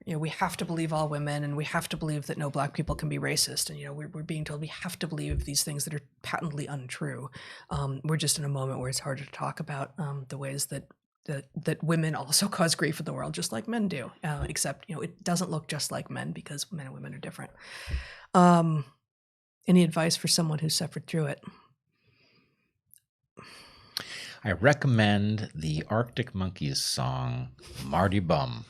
we have to believe all women, and we have to believe that no Black people can be racist. And, we're being told we have to believe these things that are patently untrue. We're just in a moment where it's harder to talk about the ways that women also cause grief in the world, just like men do, except, it doesn't look just like men because men and women are different. Any advice for someone who suffered through it? I recommend the Arctic Monkeys song "Marty Bum."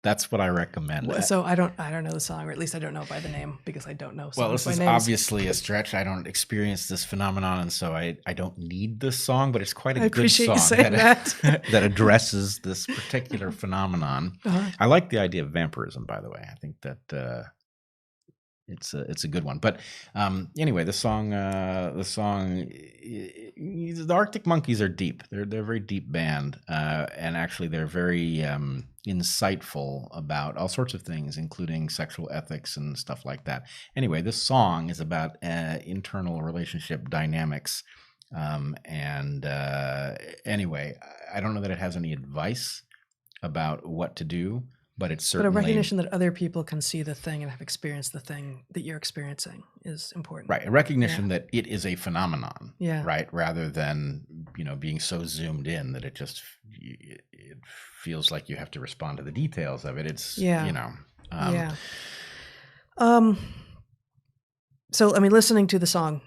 That's what I recommend. So I don't know the song, or at least I don't know it by the name, because I don't know songs Well, this by is names. obviously a stretch. I don't experience this phenomenon, and so I don't need this song, but it's quite a I good appreciate song you saying that. that addresses this particular phenomenon. Uh-huh. I like the idea of vampirism, by the way. I think that it's a good one. But anyway, the Arctic Monkeys are deep. They're a very deep band, and actually they're very insightful about all sorts of things, including sexual ethics and stuff like that. Anyway, this song is about internal relationship dynamics. Anyway, I don't know that it has any advice about what to do, but it's certainly... But a recognition that other people can see the thing and have experienced the thing that you're experiencing is important. Right. A recognition that it is a phenomenon. Yeah. Right. Rather than, being so zoomed in that it feels like you have to respond to the details of it. It's, yeah. So, listening to the song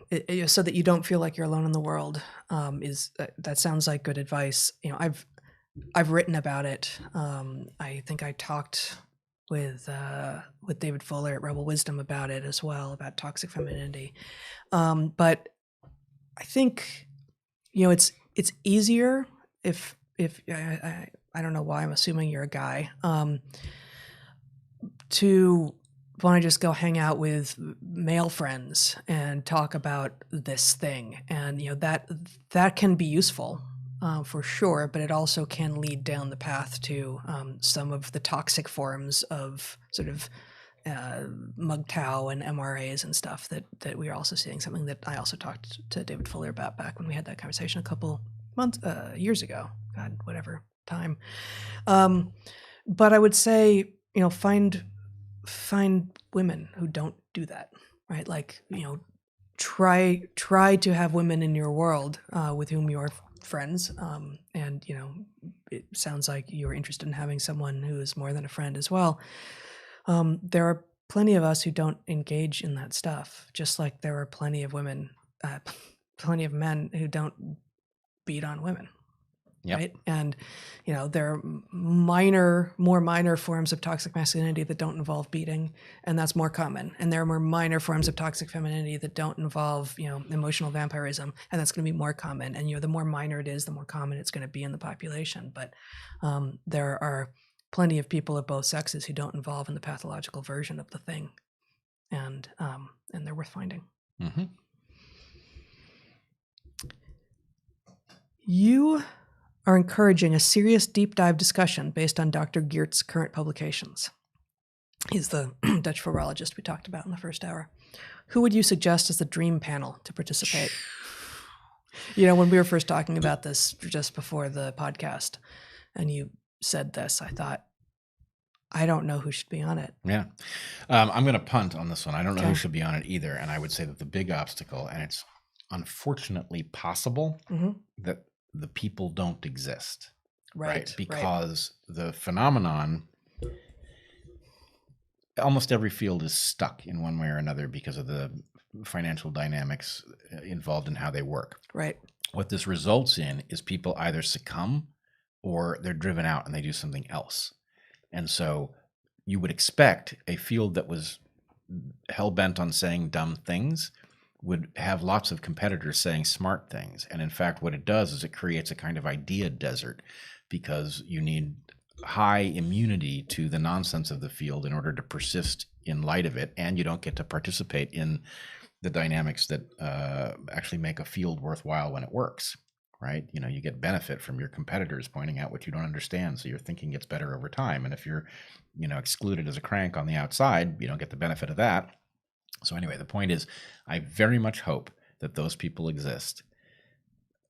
so that you don't feel like you're alone in the world that sounds like good advice. I've written about it. I think I talked with David Fuller at Rebel Wisdom about it as well, about toxic femininity. But I think, it's easier if I don't know why I'm assuming you're a guy, to want to just go hang out with male friends and talk about this thing. And, that can be useful. For sure, but it also can lead down the path to some of the toxic forms of sort of MGTOW and MRAs and stuff that we are also seeing. Something that I also talked to David Fuller about back when we had that conversation a couple years ago. God, whatever time. But I would say, find women who don't do that, right? Like, try to have women in your world with whom you're friends, and it sounds like you're interested in having someone who is more than a friend as well. There are plenty of us who don't engage in that stuff, just like there are plenty of men who don't beat on women. Yep. right? And, there are more minor forms of toxic masculinity that don't involve beating, and that's more common. And there are more minor forms of toxic femininity that don't involve, emotional vampirism, and that's going to be more common. And, the more minor it is, the more common it's going to be in the population. But there are plenty of people of both sexes who don't involve in the pathological version of the thing, and they're worth finding. Mm-hmm. You are encouraging a serious deep dive discussion based on Dr. Geert's current publications. He's the Dutch virologist we talked about in the first hour. Who would you suggest as the dream panel to participate? When we were first talking about this just before the podcast, and you said this, I thought, I don't know who should be on it. Yeah. I'm going to punt on this one. I don't know Okay. who should be on it either. And I would say that the big obstacle, and it's unfortunately possible, Mm-hmm. that the people don't exist. Right. Because the phenomenon, almost every field is stuck in one way or another because of the financial dynamics involved in how they work. Right. What this results in is people either succumb or they're driven out and they do something else. And so you would expect a field that was hell-bent on saying dumb things would have lots of competitors saying smart things. And in fact, what it does is it creates a kind of idea desert, because you need high immunity to the nonsense of the field in order to persist in light of it, and you don't get to participate in the dynamics that actually make a field worthwhile when it works, right? You get benefit from your competitors pointing out what you don't understand, so your thinking gets better over time. And if you're, excluded as a crank on the outside, you don't get the benefit of that. So anyway, the point is, I very much hope that those people exist.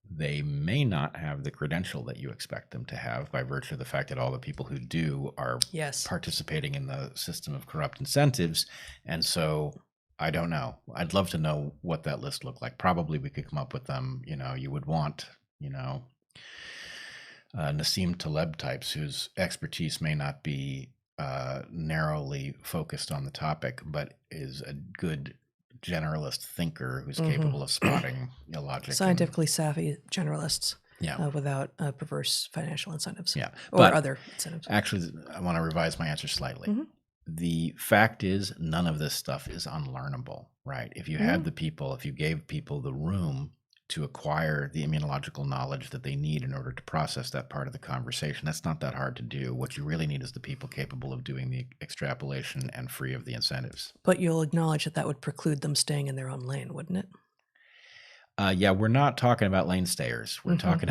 They may not have the credential that you expect them to have by virtue of the fact that all the people who do are participating in the system of corrupt incentives. And so I don't know. I'd love to know what that list looked like. Probably we could come up with them. You would want, Nassim Taleb types whose expertise may not be narrowly focused on the topic, but is a good generalist thinker who's capable of spotting illogic. Scientifically savvy generalists. Yeah. Without perverse financial incentives. Yeah. Or other incentives. Actually, I want to revise my answer slightly. Mm-hmm. The fact is, none of this stuff is unlearnable, right? If you had the people, if you gave people the room to acquire the immunological knowledge that they need in order to process that part of the conversation, that's not that hard to do. What you really need is the people capable of doing the extrapolation and free of the incentives. But you'll acknowledge that would preclude them staying in their own lane, wouldn't it? Yeah, we're not talking about lane stayers. We're talking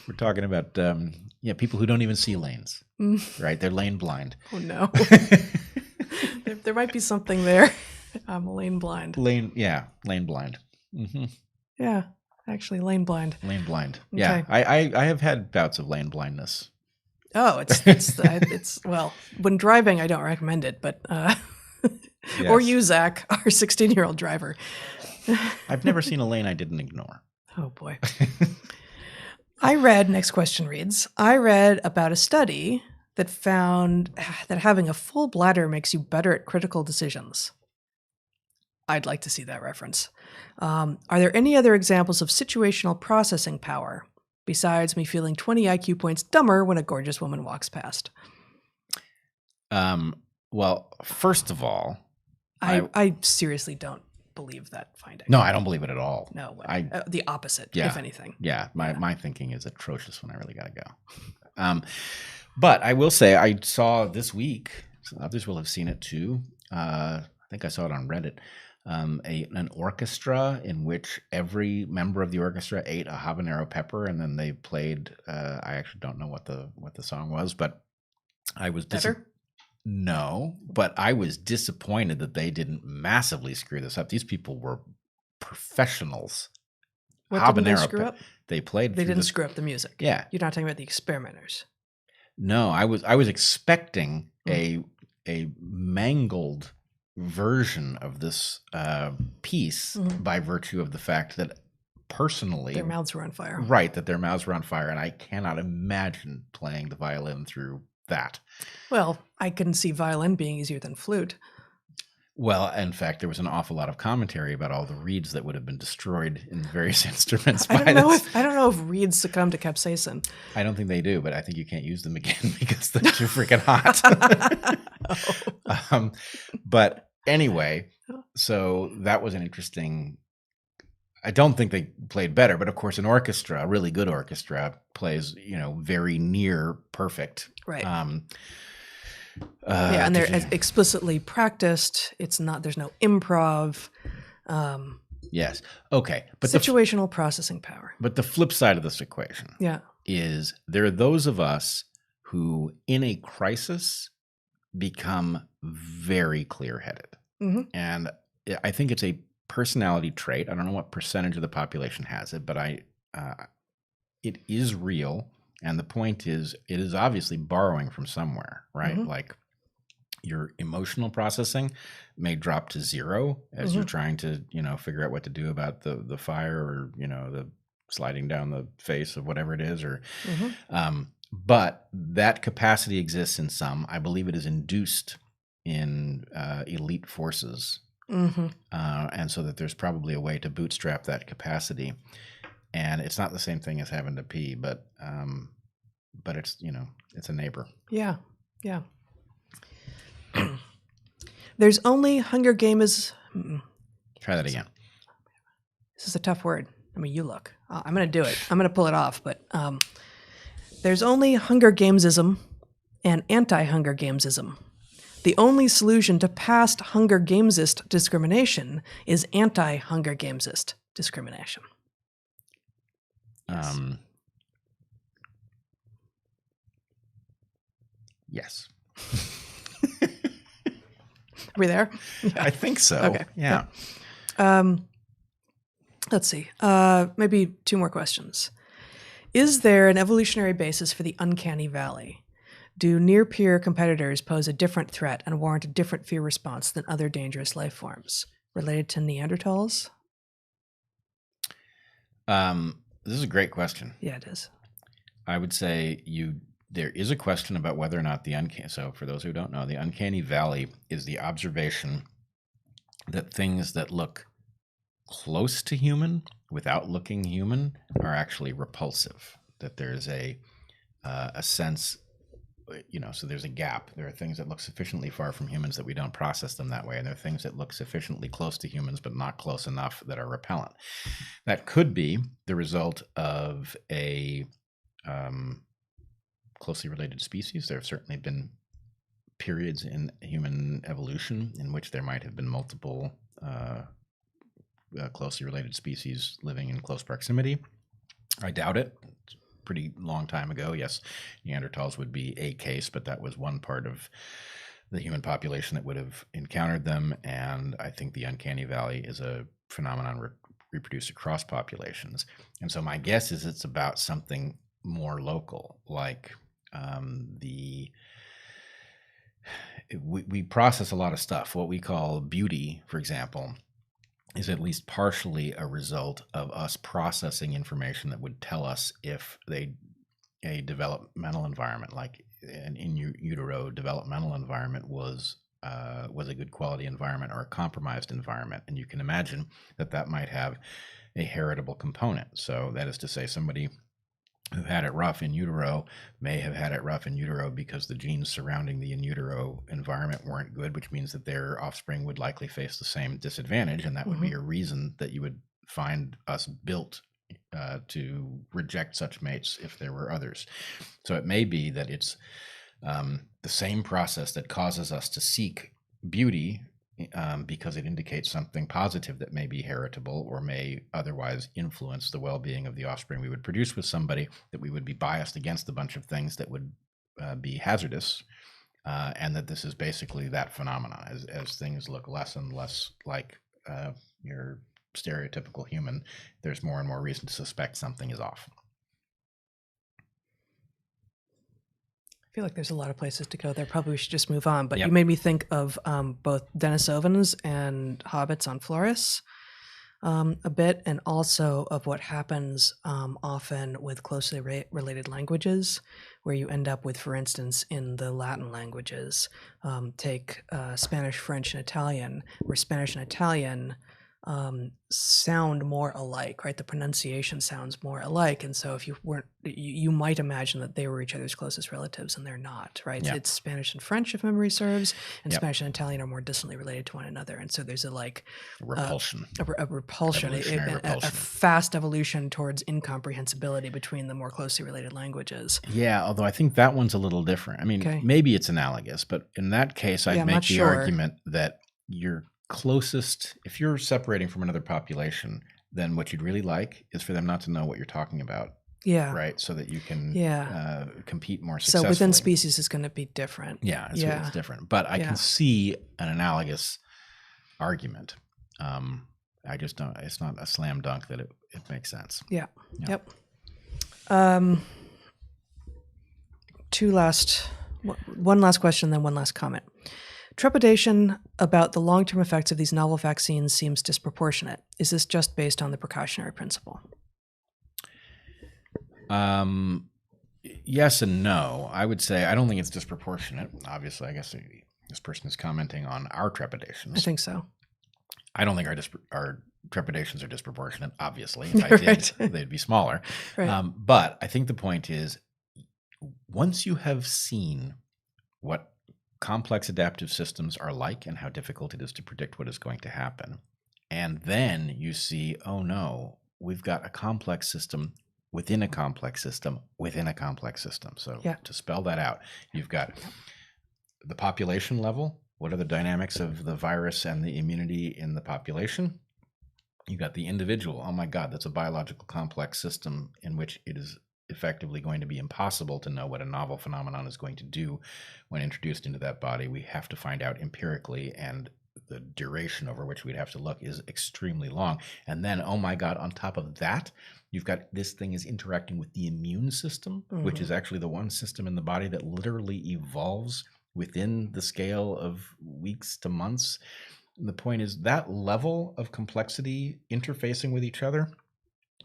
we're talking about people who don't even see lanes, right? They're lane blind. Oh no. there might be something there. I'm lane blind. Lane blind. Mm-hmm. Yeah, actually, lane blind. Lane blind. Okay. Yeah, I have had bouts of lane blindness. Oh, it's well, when driving, I don't recommend it, but Yes. or you, Zach, our 16-year-old driver. I've never seen a lane I didn't ignore. Oh boy. Next question reads, I read about a study that found that having a full bladder makes you better at critical decisions. I'd like to see that reference. Are there any other examples of situational processing power besides me feeling 20 IQ points dumber when a gorgeous woman walks past? Well, first of all, I seriously don't believe that finding. No, I don't believe it at all. No, the opposite, if anything. Yeah, my thinking is atrocious when I really got to go. But I will say I saw this week, so others will have seen it too. I think I saw it on Reddit. An orchestra in which every member of the orchestra ate a habanero pepper, and then they played. I actually don't know what the song was, but I was No, but I was disappointed that they didn't massively screw this up. These people were professionals. What didn't they screw up? They played. They didn't screw up the music. Yeah, you're not talking about the experimenters. No, I was expecting a mangled version of this piece by virtue of the fact that personally their mouths were on fire. Right, that their mouths were on fire, and I cannot imagine playing the violin through that. Well, I couldn't see violin being easier than flute. Well, in fact, there was an awful lot of commentary about all the reeds that would have been destroyed in various instruments. I don't know if reeds succumb to capsaicin. I don't think they do, but I think you can't use them again because they're too freaking hot. But anyway, so that was an interesting. I don't think they played better, but of course, an orchestra, a really good orchestra, plays very near perfect. Right. And they're explicitly practiced. It's not. There's no improv. Yes. Okay. But situational processing power. But the flip side of this equation, is there are those of us who, in a crisis, become very clear-headed, and I think it's a personality trait. I don't know what percentage of the population has it, but it is real. And the point is, it is obviously borrowing from somewhere, right? Like your emotional processing may drop to zero as you're trying to, figure out what to do about the fire or, the sliding down the face of whatever it is, or, but that capacity exists in some. I believe it is induced in elite forces. And so that there's probably a way to bootstrap that capacity. And it's not the same thing as having to pee, but it's, it's a neighbor. Yeah. Yeah. There's only Hunger Games. Try that again. This is a tough word. I mean, you look. I'm going to do it. I'm going to pull it off. But there's only Hunger Gamesism and anti-Hunger Gamesism. The only solution to past Hunger Gamesist discrimination is anti-Hunger Gamesist discrimination. Yes. Are we there? Yeah. I think so. Okay. Yeah. Let's see. Maybe two more questions. Is there an evolutionary basis for the uncanny valley? Do near-peer competitors pose a different threat and warrant a different fear response than other dangerous life forms? Related to Neanderthals? This is a great question. Yeah, it is. I would say there is a question about whether or not so for those who don't know, the uncanny valley is the observation that things that look close to human without looking human are actually repulsive, that there's a sense, so there's a gap. There are things that look sufficiently far from humans that we don't process them that way, and there are things that look sufficiently close to humans but not close enough that are repellent. That could be the result of a closely related species. There have certainly been periods in human evolution in which there might have been multiple closely related species living in close proximity. I doubt it. It's a pretty long time ago. Yes, Neanderthals would be a case, but that was one part of the human population that would have encountered them. And I think the uncanny valley is a phenomenon reproduced across populations. And so my guess is it's about something more local, like we process a lot of stuff. What we call beauty, for example, is at least partially a result of us processing information that would tell us if a developmental environment, like an in utero developmental environment, was a good quality environment or a compromised environment. And you can imagine that might have a heritable component. So that is to say, somebody who had it rough in utero may have had it rough in utero because the genes surrounding the in utero environment weren't good, which means that their offspring would likely face the same disadvantage. And that would be a reason that you would find us built to reject such mates if there were others. So it may be that it's the same process that causes us to seek beauty because it indicates something positive that may be heritable or may otherwise influence the well-being of the offspring we would produce with somebody, that we would be biased against a bunch of things that would be hazardous, and that this is basically that phenomena. As things look less and less like your stereotypical human, there's more and more reason to suspect something is off. I feel like there's a lot of places to go there. Probably we should just move on. But you made me think of both Denisovans and hobbits on Flores. a bit, and also of what happens often with closely related languages, where you end up with, for instance, in the Latin languages, take Spanish, French, and Italian, where Spanish and Italian sound more alike, right? The pronunciation sounds more alike, and so if you weren't, you might imagine that they were each other's closest relatives, and they're not, right? Yeah. It's Spanish and French, if memory serves, and Yep. Spanish and Italian are more distantly related to one another, and so there's a Repulsion. a repulsion, Evolutionary a repulsion. fast evolution towards incomprehensibility between the more closely related languages. Yeah, although I think that one's a little different. I mean, Okay. maybe it's analogous, but in that case, Yeah, I'd I'm make not the sure. argument that you're closest, if you're separating from another population, then what you'd really like is for them not to know what you're talking about, Yeah. right? So that you can Yeah. compete more So successfully. within species is going to be different. Yeah, it's different. But I Yeah. can see an analogous argument. I just don't, it's not a slam dunk that it makes sense. Yeah. Yeah. Yep. One last question, then one last comment. Trepidation about the long-term effects of these novel vaccines seems disproportionate. Is this just based on the precautionary principle? Yes and no. I would say I don't think it's disproportionate. Obviously, I guess this person is commenting on our trepidations. I think so. I don't think our trepidations are disproportionate. Obviously, if I did, Right. they'd be smaller. Right. But I think the point is, once you have seen what complex adaptive systems are like and how difficult it is to predict what is going to happen, and then you see, oh no, we've got a complex system within a complex system within a complex system. So Yeah. to spell that out, you've got the population level. What are the dynamics of the virus and the immunity in the population? You got the individual. Oh my God, that's a biological complex system in which it is effectively going to be impossible to know what a novel phenomenon is going to do when introduced into that body. We have to find out empirically, and the duration over which we'd have to look is extremely long. And then, oh my God, on top of that, you've got this thing is interacting with the immune system, which is actually the one system in the body that literally evolves within the scale of weeks to months. And the point is that level of complexity interfacing with each other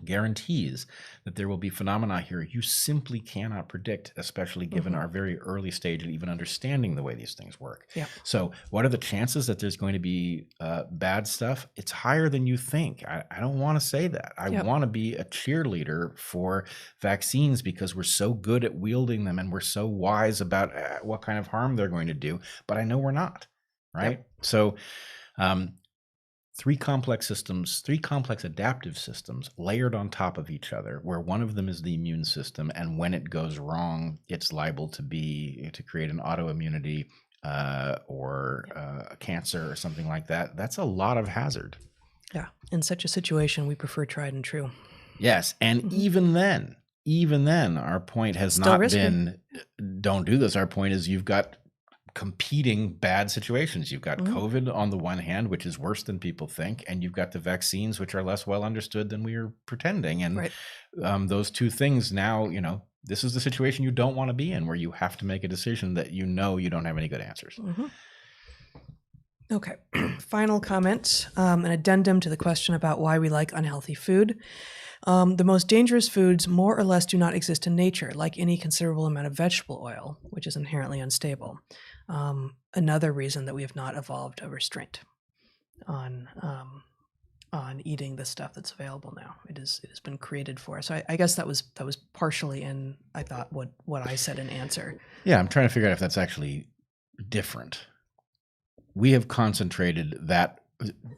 guarantees that there will be phenomena here you simply cannot predict, especially given our very early stage of even understanding the way these things work. Yeah. So what are the chances that there's going to be bad stuff? It's higher than you think. I don't want to say that. I want to be a cheerleader for vaccines because we're so good at wielding them and we're so wise about what kind of harm they're going to do, but I know we're not, right? Yep. So three complex adaptive systems layered on top of each other, where one of them is the immune system, and when it goes wrong, it's liable to create an autoimmunity or a cancer or something like that. That's a lot of hazard. Yeah. In such a situation, we prefer tried and true. Yes, and even then, our point has Still not risky. been don't do this. Our point is you've got competing bad situations. You've got COVID on the one hand, which is worse than people think, and you've got the vaccines, which are less well understood than we are pretending. And those two things now, this is the situation you don't want to be in, where you have to make a decision that you don't have any good answers. Okay. Final comment, an addendum to the question about why we like unhealthy food. The most dangerous foods more or less do not exist in nature, like any considerable amount of vegetable oil, which is inherently unstable. Another reason that we have not evolved a restraint on eating the stuff that's available now. It has been created for us. So I guess that was partially in, I thought, what I said in answer. Yeah, I'm trying to figure out if that's actually different. We have concentrated that.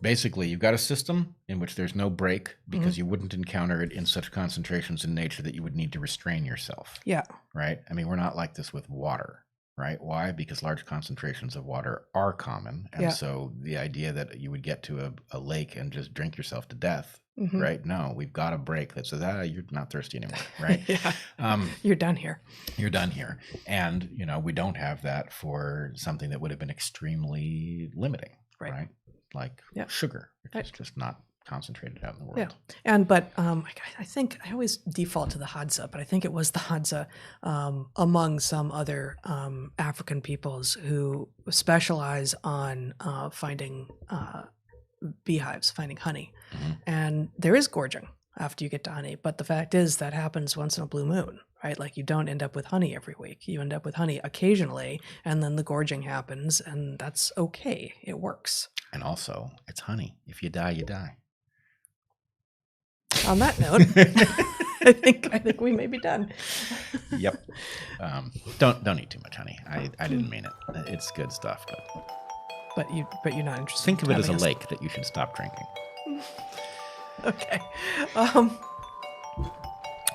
Basically, you've got a system in which there's no break because you wouldn't encounter it in such concentrations in nature that you would need to restrain yourself. Yeah. Right? I mean, we're not like this with water, right? Why? Because large concentrations of water are common. And so the idea that you would get to a lake and just drink yourself to death, right? No, we've got a break that says, you're not thirsty anymore, right? You're done here. You're done here. And, we don't have that for something that would have been extremely limiting, right? Like sugar, which is just not concentrated out in the world. Yeah. And but I think I always default to the Hadza, but I think it was the Hadza among some other African peoples who specialize on finding beehives, finding honey. Mm-hmm. And there is gorging after you get to honey. But the fact is that happens once in a blue moon, right? Like you don't end up with honey every week. You end up with honey occasionally, and then the gorging happens, and that's okay. It works. And also, it's honey. If you die, you die. On that note, I think we may be done. Yep. Don't eat too much honey. I didn't mean it. It's good stuff, but you're not interested. Think of it as a having lake that you should stop drinking. Okay.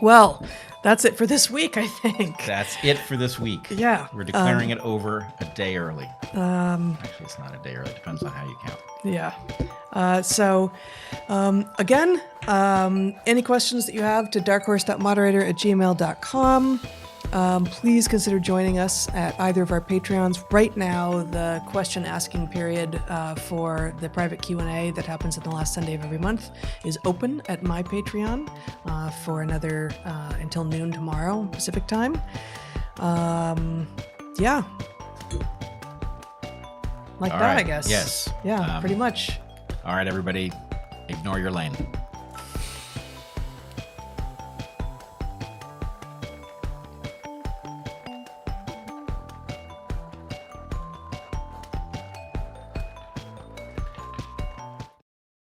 Well, that's it for this week, I think. That's it for this week. Yeah. We're declaring it over a day early. Actually, it's not a day early. It depends on how you count. Yeah. Again, any questions that you have to darkhorse.moderator@gmail.com. Please consider joining us at either of our Patreons. Right now, the question asking period for the private Q&A that happens on the last Sunday of every month is open at my Patreon for another until noon tomorrow Pacific time. Yeah. Like All that, right. I guess. Yes. Yeah, pretty much. All right, everybody, ignore your lane.